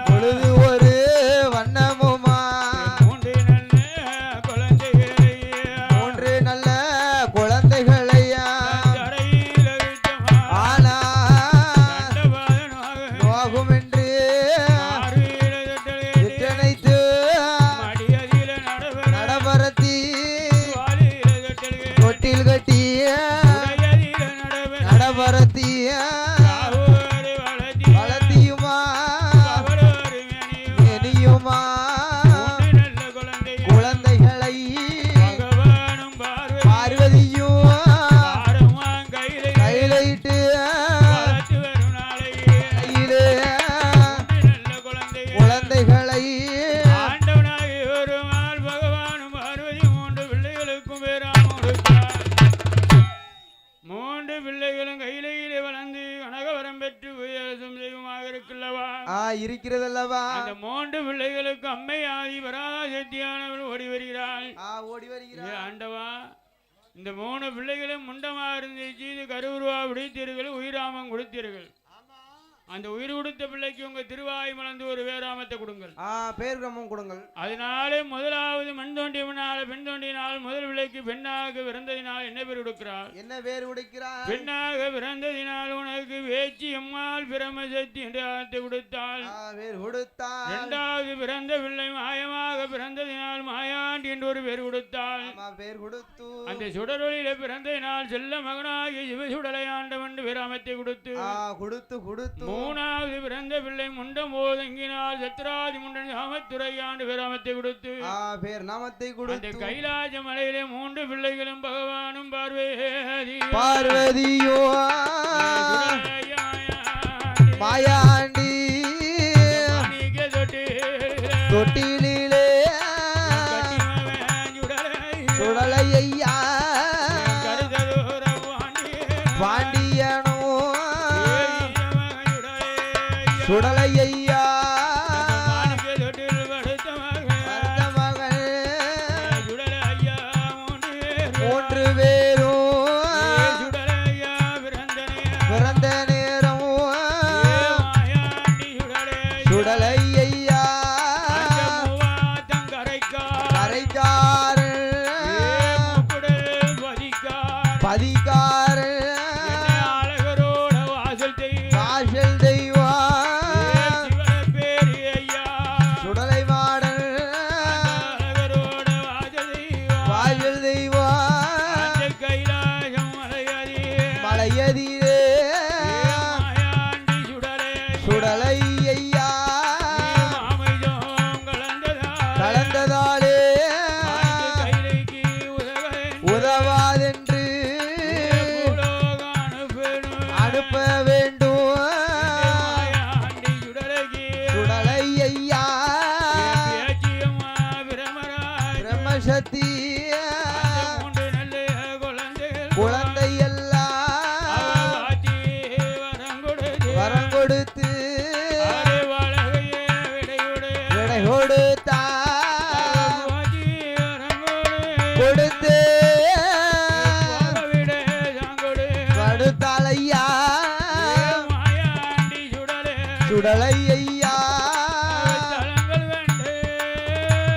பொழுது ஒரு வண்ணமுமா 3 நல்ல குழந்தைகளையா ஆனா நோகும் என்று நினைத்து நடபரத்தி தொட்டில் கட்டி நடபரத்திய வளர்த்தியுமா எனியுமா குழந்தைகளை பார்வதியும் கையிலிட்டு கையிலே குழந்தைகளை பிள்ளைகளும் கையிலே வளர்ந்து கனகவரம் பெற்று தெய்வமாக இருக்குல்லவா இருக்கிறதல்லவா. அந்த 3 பிள்ளைகளுக்கு அம்மை ஆதி பராசக்தியானவள் ஓடி வருகிறாள். ஆண்டவா, இந்த 3 பிள்ளைகளும் முண்டமா இருந்துச்சு, இது கருவுருவா விடுத்தீர்கள், உயிராமம் கொடுத்தீர்கள். அந்த உயிர் கொடுத்த பிள்ளைக்கு உங்க திருவாய் மலர்ந்து ஒரு வேராமத்தை கொடுங்கள். பேர் பிரம்மம் கொடுங்கள். அதனாலே முதலாவது மண் தோண்டியவனால பெண் தோண்டினால் முதல் பிள்ளைக்கு பெண்ணாக பிறந்ததினால் என்ன பேர் கொடுக்கிறார்? என்ன பேர் கொடுக்கிறார்? பெண்ணாக பிறந்ததினால் உனக்கு வேச்சி அம்மாள் பிரமசக்தி என்ற ஆத்தை கொடுத்தாள். பேர் கொடுத்தாள். 2வது பிறந்த பிள்ளை மாயமாக பிறந்ததினால் மாயாண்டி என்று ஒரு பேர் கொடுத்தாள். பேர் கொடுத்து அந்த சுடரொளியில பிறந்ததினால் செல்ல மகனாகி சிவசுடலை ஆண்டவன் வேராமத்தை கொடுத்து 3வது பிறந்த பிள்ளை முண்டம் போதங்கினால் சத்ராதி முண்டன் சாமத்துறை ஆண்டு பேராமத்தை கொடுத்து பேர் நாமத்தை கொடுத்து கைலாச மலையிலே 3 பிள்ளைகளும் பகவானும் பார்வதியோ மாயாண்டி தொட்டிலே சுடலையா பாண்டியனோ சுடலையா மகன் 3 பேரும் பிறந்த நேரம் சுடலையா கரைக்காரன் பதிகாரன் வாசல் தெய்வா சுடலை மாடன் வாசல் தெய்வா மலையதிரே சுடலை ஐயா கலந்ததாலே உதவாதென்று சக்தி மூன்று நல்ல குழந்தை எல்லாம் வரம் கொடுத்து விடை கொடுத்தா கொடுத்து கொடுத்தாலையா சுடலை ஐயா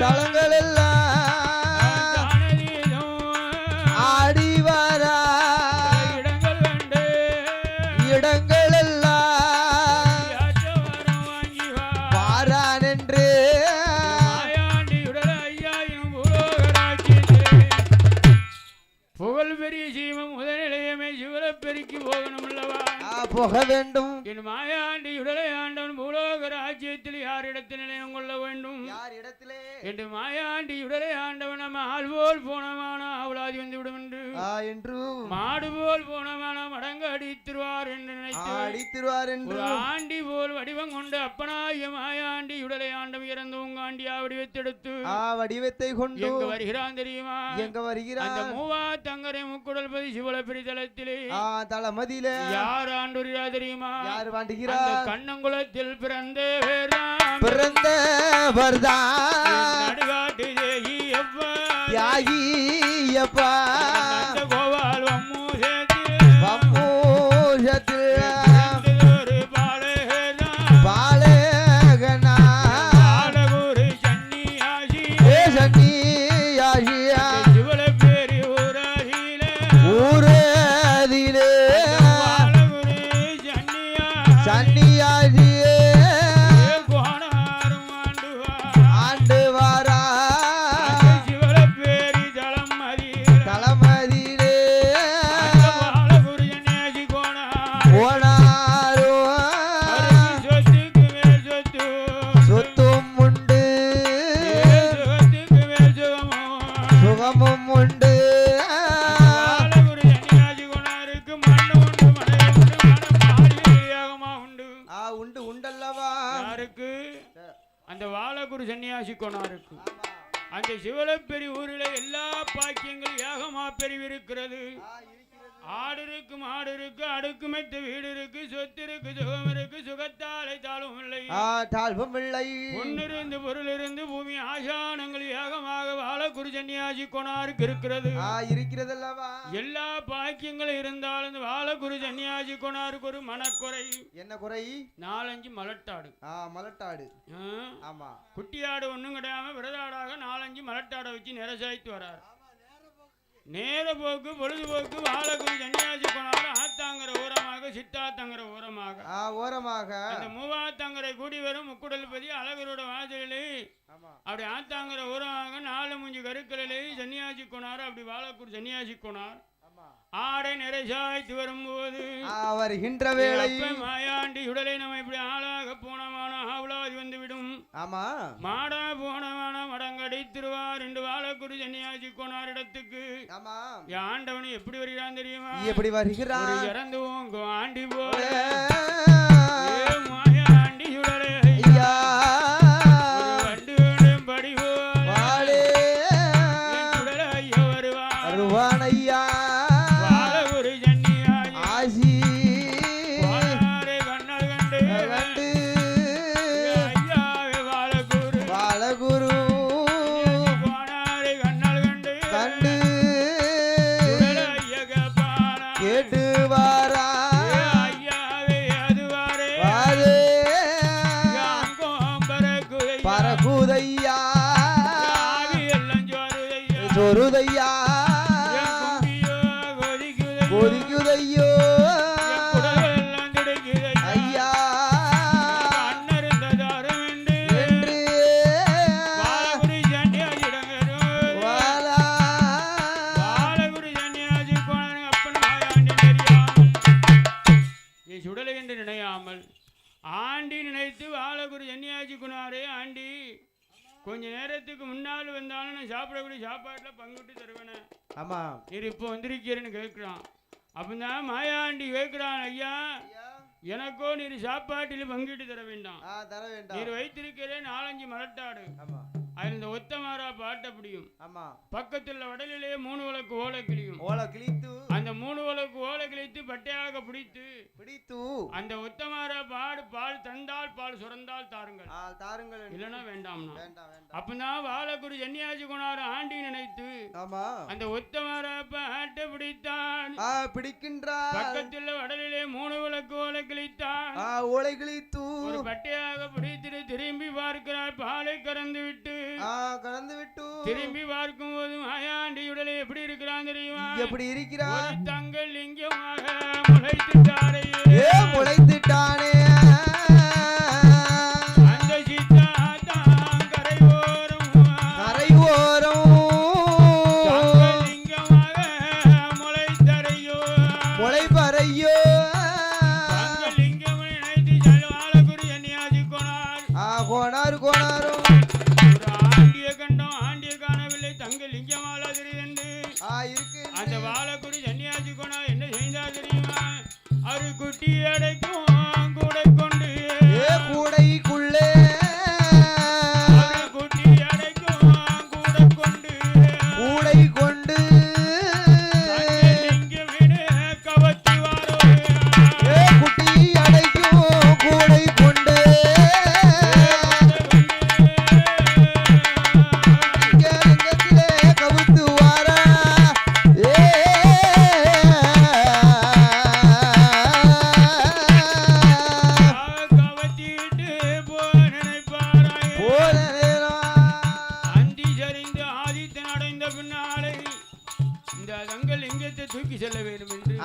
தலங்கள் எல்லாம் ஆடி வரா இடங்கள் எல்லாம் வாரான் என்று புகழ் பெரிய சீமம் முதலிலையமே சிவலப்பெருக்கி போகணும் அல்லவா போக வேண்டும் என் மாயாண்டி உடலை ஆண்டவன் பூலோக ராஜ்யத்தில் யார் இடத்தில் நிலையம் கொள்ள வேண்டும் யார் இடத்திலே என்று மாயாண்டி உடலை ஆண்டவன் நம்ம ஆள் போல் போனமான அவளாதி வந்து விடும் என்று மாடு போல் போனமான மடங்கு அடித்திருவார் என்று நினைத்து அடித்திருவார் என்று ஆண்டி போல் வடிவம் கொண்டு அப்பனாய மாயாண்டி உடலை ஆண்டவன் இறந்து உங்க ஆண்டியா வடிவத்தெடுத்து வடிவத்தை கொண்டு எங்க வருகிறான் தெரியுமா எங்க வருகிறான் அந்த மூவா தங்கரை முக்குடல் பதி சிவலப்பிரி தலத்திலே தலமதியிலே யார் ஆண்டுரியா தெரியுமா யார் வாண்டுகிறார் கண்ணங்குளத்தில் பிறந்தவர் நடுகாட்டு தேகி அப்பா யாகி அப்பா கோபால் வம்மூஷத்தில் பாலகனா பாலகுரு சன்னியாசி சன்னியாசியா சிவலப்பேரி ஊராதிலே பாலகுரு சன்னியாசியே கோணாரும் ஆண்டு வாரா சிவலப்பேரி தலமதியிலே பாலகுரு சன்னியாசி ஓனாரோ சொத்துக்கு மேல் சொத்து சொத்தும் உண்டு சொத்துக்கு மேல் சுகமோ சுகமும் உண்டு பாலகுரு சன்னியாசி கோணாருக்கு மண்ணு உண்டு மனை உண்டு மனம் உண்டு உண்டு உண்டல்லவா யாருக்கு அந்த வாலகுரு சன்னியாசி கோணாருக்கு அந்த சிவலப்பெரி ஊரில் எல்லா பாக்கியங்களும் ஏகமா பெருவிருக்கிறது ஆடு இருக்கு மாடு இருக்கு அடுக்கு மெத்த வீடு இருக்கு சொத்து இருக்கு சுகம் இருக்கு சுகத்தாலை தாழும் இல்லை தாழ்வும் இல்லை பொன்னிருந்து பொருள் இருந்து பூமி ஆசானங்கள் ஏகமாக வாழக்குரு சன்னியாசி கோணாருக்கு இருக்கிறது இருக்கிறதல்லவா எல்லா பாக்கியங்களும் இருந்தாலும் இந்த வாழக்குரு சன்னியாசி கோணாருக்கு ஒரு மனக்குறை என்ன குறை 4-5 மலட்டாடு மலட்டாடு ஆமா குட்டியாடு ஒண்ணும் கிடையாம விரதாடாக 4-5 மலட்டாடை வச்சு நிறசாய்த்து வராரு நேர போக்கு பொழுதுபோக்கு வாழக்குரு சன்னியாசி போனாலும் ஆத்தாங்கிற ஓரமாக சித்தாத்தங்கிற ஓரமாக அந்த மூவாத்தங்கரை கூடி வரும் முக்குடல்பதி அழகரோட வாசலிலே அப்படி ஆத்தாங்கிற ஓரமாக 4 மூஞ்சி கருக்களிலே சன்னியாசி கோனார் அப்படி வாழக்குரு சன்னியாசி கோனார் ஆடை நிறைசாய்த்து வரும்போது வருகின்ற வேளை மாயாண்டி உடலை நம்ம இப்படி ஆளாக போனமான ஆவலாதி வந்துவிடும் மாடா போனமான மடங்கடித்திருவார் என்று வாழக்குரு சன்னியாசி கோனார் இடத்துக்கு ஆண்டவனை எப்படி வருகிறான் தெரியுமா எப்படி வருகிறான் இறந்து உங்க ஆண்டி போல மாயாண்டி உடலை ஐயா படி வாழே உடலை ஐயா வருவான் ஐயா சொருதையா கொதிக்குதையோ ஐயா என்று சுடலை என்று நினையாமல் ஆண்டி நினைத்து வாழகுரு சன்னியாசி குணாரே ஆண்டி கொஞ்ச நேரத்துக்கு முன்னால் வந்தாலும் நான் சாப்பிடக்கூடிய சாப்பாட்டில் பங்கிட்டு தருவேனே. ஆமா நீர் இப்போ வந்திருக்கிறேன்னு கேட்குறான். அப்பதான் மாயாண்டி கேட்குறான், ஐயா எனக்கோ நீர் சாப்பாட்டில் பங்கிட்டு தர வேண்டாம். நீர் வைத்திருக்கிறேன் 4-5 மலட்டாடு. அதில் இந்த ஒத்தமாரா பாட்டு அப்படி முடியும். ஆமா. பக்கத்துல வடலிலே 3 விளக்கு ஓலை கிளியும். ஓலை கிழித்து அந்த 3 விளக்கு ஓலை கிழித்து பட்டையாக பிடித்து அந்த உத்தமர பால் தந்தால் பால் சுரந்தால் தாருங்கள், தாருங்கள், இல்லைன்னா வேண்டாம்னா. அப்பதான் வாழக்குடி ஜன்னியாஜி கொண்டாரு ஆண்டி நினைத்து அந்த உத்தமர பாட்டை பிடித்தான், பிடிக்கின்றார். பக்கத்தில் வடலிலே 3 விளக்கு ஓலை கிழித்தான். ஓலை கிழித்து ஒரு பட்டையாக பிடித்து திரும்பி பார்க்கிறார். பாலை கறந்து விட்டு திரும்பி பார்க்கும் போது மாயாண்டி உடலை எப்படி இருக்கிறான் தெரியுமா? எப்படி இருக்கிறார்? தங்கள் லிங்கமாக முளைத்துட்டாரே, முளைத்துட்டானே. அந்த சித்தாத்தான் கரையோரம் தங்கள் லிங்கமாக முளைத்தரையோ முளைப்பறையோ. தங்கள் லிங்கம் நினைத்து வாழக்குடி ஜன்னியாஜி கோனார் கோனாரும் ஆண்டிய கண்டம், ஆண்டிய காணவில்லை, தங்கள் லிங்கமாலா தெரியுது. அந்த வாழக்குடி ஜன்னியாஜி கொண்டா என்ன செய்தார் தெரியுமா? அரு குட்டி அடைக்கும் கூடை கொண்டு கூடைக்குள்ளே குட்டி அடைக்கும் கூடை கொண்டு லிங்கம் விட கவத்தி வாரோ. குட்டி அடைக்கும் கூடை கொண்டு கவுத்து வாரா. கவத்திட்டு போன அந்தி சரிந்து ஆதித்தன் அடைந்த பின்னாலே இந்த தங்கள் லிங்கத்தை தூக்கி செல்ல வேண்டும் என்று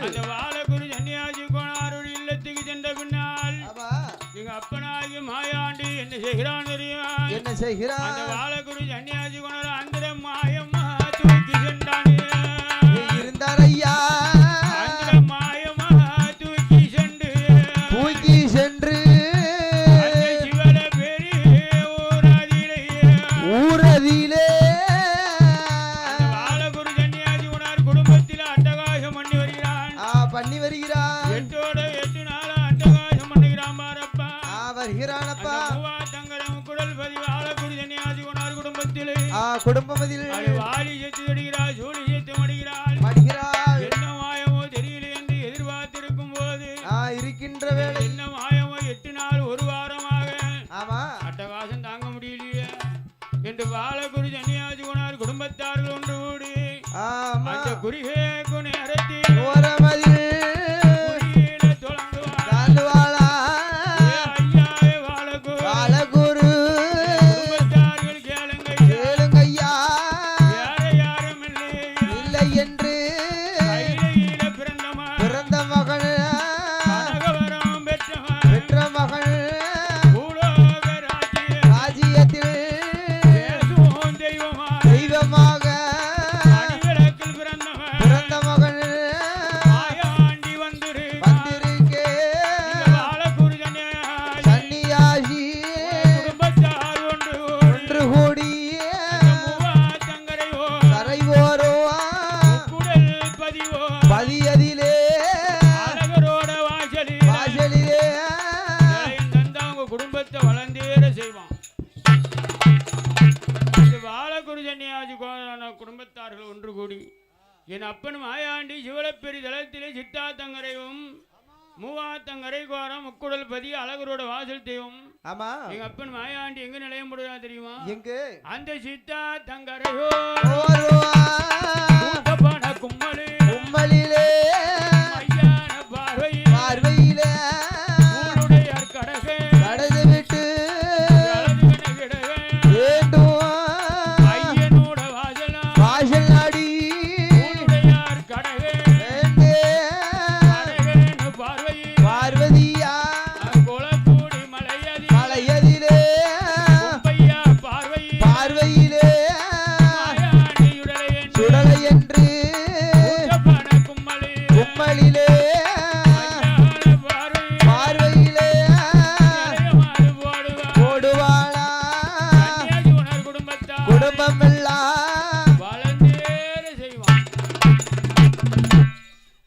அந்த வாழக்குடி ஜன்னியாஜி கோனாரோட இல்லத்துக்கு சென்ற பின்னால் எங்க அப்பனாகி மாயாண்டி என்ன செய்கிறான் தெரியுமா? என்ன செய்கிறான்? அந்த வாழக்குடி ஜன்னியாஜி கோனார அந்த மாயம்மா தூக்கி சென்றானே இருந்தார் ஐயா. அந்த மாயம்மா தூக்கி சென்று சிவல பெரிய ஊரதிலே வாழக்குடி ஜன்னியாஜி கோனார் குடும்பத்தில் அட்டகாசம் பண்ணி வருகிறான். 8 நாளா அட்டகாசம் பண்ணுகிறான் பாரப்பா. வருகிறானப்பா. தங்கரம் குடல் பதி வாழக்குடி ஜன்னியாஜி கோனார் குடும்பத்திலே குடும்பமதில் வாலி சேர்த்து தடுகிறாள், சூழி சேர்த்து மடிகிறாள். என்ன மாயமோ தெரியல என்று எதிர்பார்த்திருக்கும் போது இருக்கின்ற வேளை என்ன மாயமோ 8 நாள் 1 வாரமாக அட்டகாசம் தாங்க முடியலையே என்று வாழக்குடி ஜன்னியாஜி கோனார் குடும்பத்தார்கள் ஒன்று கூடி அந்த குறுகே நேரத்தில் வாழகுரு குடும்பத்தார்கள் கேளுங்கய்யா, இல்லை என்று பிறந்த மகன் பெற்ற மகன் ராஜ்யத்தில் தெய்வமாக பிறந்த மகன் வந்திருக்கே. சன்னியாசி ஒன்று கூடி கரைவோரோ பதியதிலே வாசலிலே குடும்பத்தை வளர்ந்தேற செய்வான். வாழக்குடி ஜன்னியாஜி குடும்பத்தார்கள் ஒன்று கூடி என் அப்பன் மாயாண்டி சிவலப்பெரி தளத்திலே சித்தாத்தங்கரையும் மூவாத்தங்கரை கோரம் முக்குடல் பதி அழகரோட வாசல் தெய்வம். எங்க அப்பன் மாயாண்டி எங்க நிலையம் போடுறா தெரியுமா? அந்த சித்தாத்தங்கரையோ கும்மலிலே பார்வையிலே கடந்து விட்டு வாசல் நாடி பார்வதியா மலையதிலே பார்வையிலே சுடலை என்று கும்மலிலே பார்வையிலே போடுவாளா. குடும்பம் எல்லாம்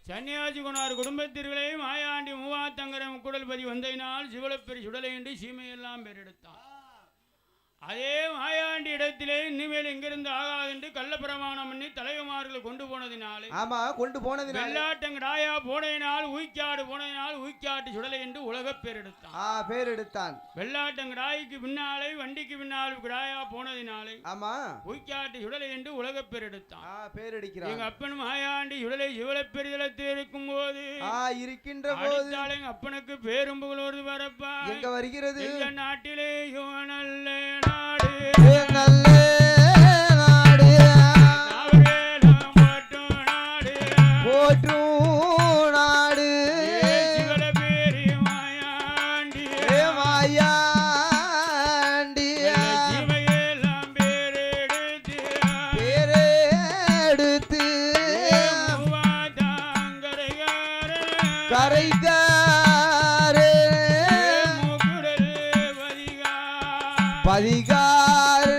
சன்னியாசி கொண்டார் குடும்பத்திற்களே மாயாண்டி மூவாத்தங்கரை முக்குடல் பதி வந்ததினால் சிவலப்பெரி சுடலை என்று சீமையெல்லாம் பெறெடுத்தான். அதே மாயாண்டி இடத்திலே இனிமேல் எங்கிருந்து ஆகாது என்று கள்ளப்பிரமாணம் பண்ணி தலைவமார்களை கொண்டு போனதினாலே ஆமா கொண்டு போனதினாலே வெள்ளாட்டங்கடாயா போனதினால் ஊய்க்காடு போனதினால் ஊய்க்காட்டு சுடலை என்று உலக பேர் எடுத்தான் பேர் எடுத்தான் வெள்ளாட்டங்கடாய்க்கு பின்னாலே வண்டிக்கு பின்னால் கிடாயா போனதினாலே ஆமா ஊய்க்காட்டு சுடலை என்று உலக பேர் எடுத்தான் பேர் எடுக்கிறான் எங்க அப்பனும் மாயாண்டி சுடலை சிவல பெரிதளத்தில் இருக்கும் போது இருக்கின்ற போது எங்க அப்பனுக்கு பேரும் புகழோடு வரப்பா எங்க வருகிறது எங்க நாட்டிலே நல்ல நாடு நல்ல நாடு போற்றும் நாடு சிவல பேரி மாயாண்டி மாயாண்டி சிவையெல்லாம் பேரெடுத்து கரைகாரே பதிகார்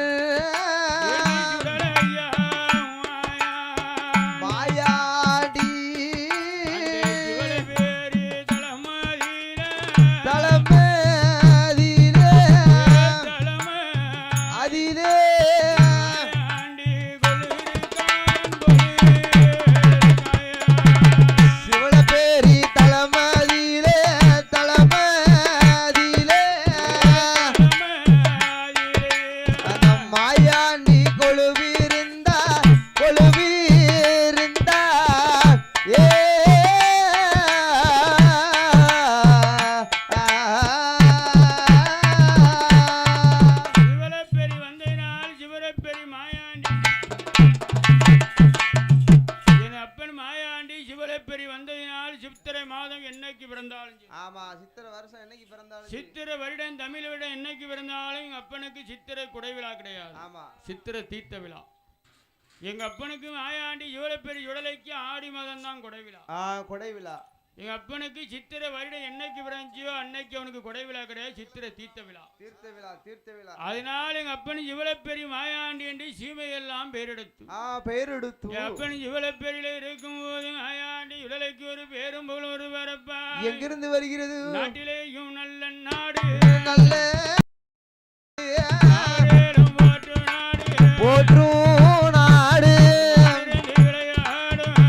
மாயாண்டி தளமதிலே அதிலே சிவளப்பேரி தளமதிலே மாயாண்டி கொழுவிருந்தா ஏ சிவலப்பெரி வந்ததினால் சிவலப்பெரி மாயாண்டி என் அப்பன் மாயாண்டி சிவலப்பெரி வந்ததினால் சித்திரை மாதம் என்னைக்கு பிறந்தாலும் ஆமா சித்திரை வருஷம் என்னைக்கு பிறந்தாலும் சித்திரை வருடம் தமிழ் விட என்னைக்கு பிறந்தாலும் எங்க அப்பனுக்கு சித்திரை குடை விழா கிடையாது ஆமா சித்திரை தீர்த்த விழா எங்க அப்பனுக்கு மாயாண்டி சிவலப்பெரி சுடலைக்கு ஆடி மாதம் தான் கொடை விழா கொடை விழா எங்க அப்பனுக்கு சித்திரை வருடம் என்னைக்கு பிறந்துச்சோ அன்னைக்கு அவனுக்கு கொடை விழா கிடையாது சித்திரை தீர்த்த விழா அதனால எங்க அப்பனு சிவலப்பெரி மாயாண்டி என்று சீமையெல்லாம் பேரெடுத்து என் அப்பனு சிவலப்பெரியில இருக்கும் போது மாயாண்டி உடலைக்கு ஒரு பேரும் போல ஒரு வரப்பா எங்கிருந்து வருகிறது நாட்டிலேயும் நல்ல நாடு நல்ல போற்றும் நாடு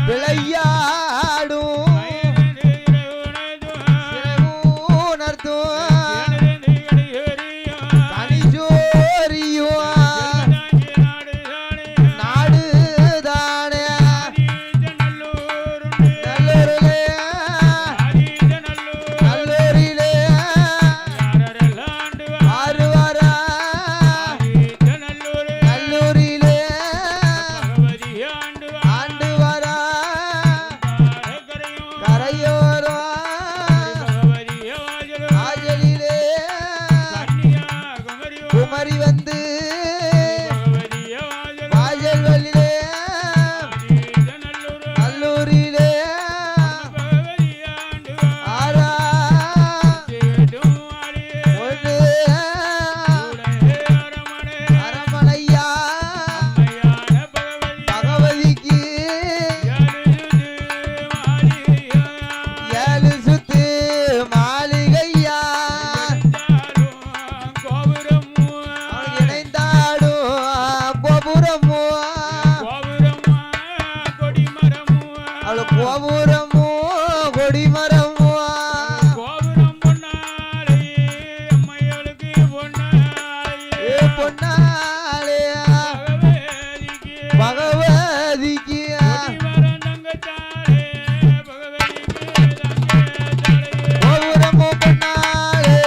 விளையாடும் நாடு தானே நல்லூரிலே ஆறுவாரா நல்லூரிலே ஆண்டு வரா கரையோரா ஆஜலிலே குமரி வந்து வாஜல்வலிலே நல்லூரிலே ஆரா ஒன்று அரமணையா பகவதிக்கு 7 சுத்து மாளிகையா இணைந்தாடும் கோபுரமோ அவளு கோபுரமோ கொடிமரமோ பொன்னாலே பகவதிக்கு கோபுரமோ பொன்னாலே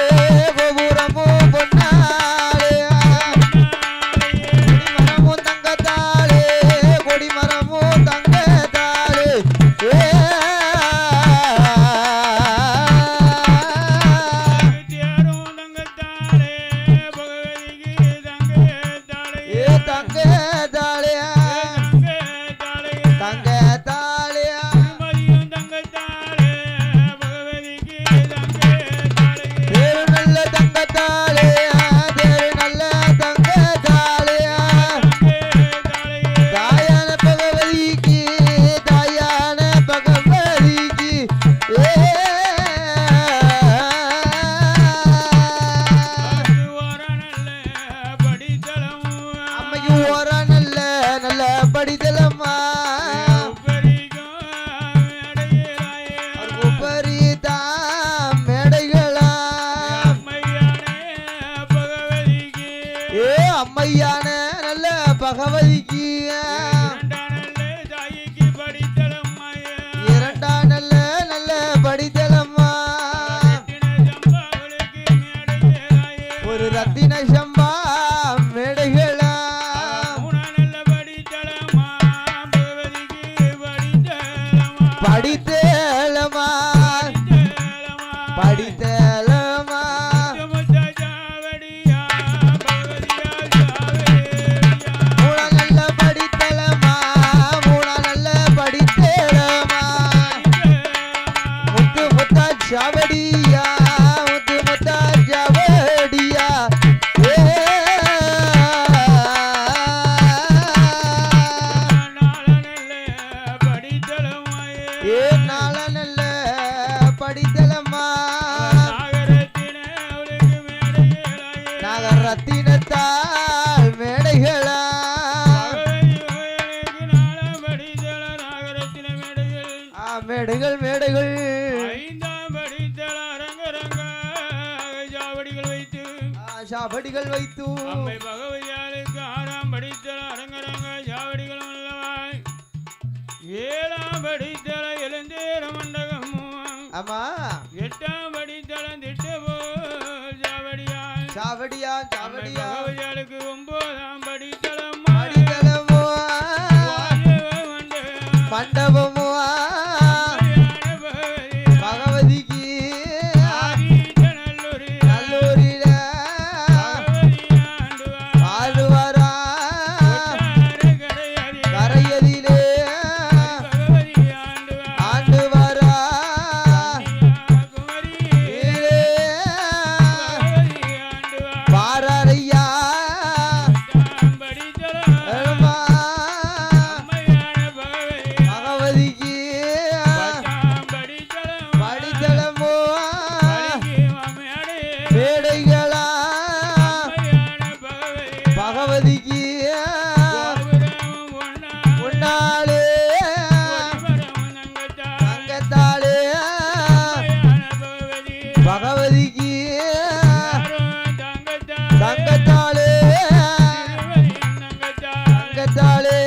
கோபுரமோ பொன்னாலே கொடிமரமோ தங்கத்தாலே கொடிமரமோ தங்கத்தாலே அம்மையான நல்ல பகவதிக்கு இரண்டாம் நல்ல நல்ல படித்தலம்மா ஒரு ரத்தின சம்பா மேடைகளா படித்தலமா படித்தலமா மூணா நல்ல படித்தலமா மூணா நல்ல படித்தலமா முத்து முத்தா சாவடியா முத்து முத்தா சாவடியா ஏ நாள நல்ல படித்தலமா நாகரத்தினத்தால் மேடைகளா மேடைகள் மேடைகள் சாவடிகள் வைத்து பகவதியாளுக்கு 6ஆம் படித்தல அரங்கரங்க சாவடிகளும் அல்லவாய் 7ஆம் படித்தல எழுந்தேர மண்டகமும் ஆமா 8ஆம் படித்தல திட்டபோ சாவடியான் சாவடியா சாவடியா பகவதியாளுக்கு 9ஆம் படித்தலம் படித்தலமோ மண்டபமோ பகவதிக்கு நல்லூரில ஆழ்வாரா கரையதிலே ஆண்டு வரா பாரறையா பகவதிக்கு படித்தலமோ மேடைகளா பகவதிக்கு முன்னாலே தங்கத்தாலே பகவதிக்கு தங்கத்தாலே தங்கத்தாலே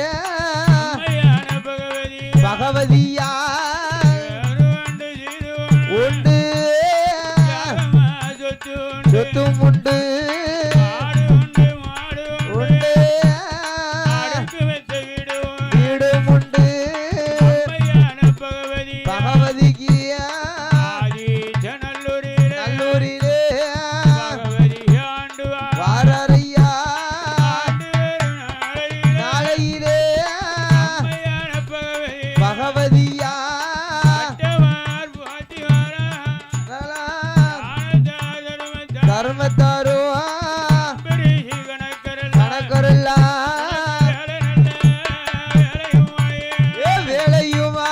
பகவதியா உண்டு சொத்தும் உண்டு உண்டு வீடும் உண்டு பகவதிக்கு நல்லூரிலே வாரறையா நாளையிலே பகவதியா தர்மத்தாருவா கணக்கருளா வேலையுமா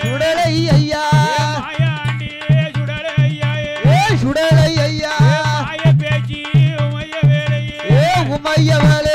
சுடலை ஐயா சுடலை ஐயா உமைய வேலை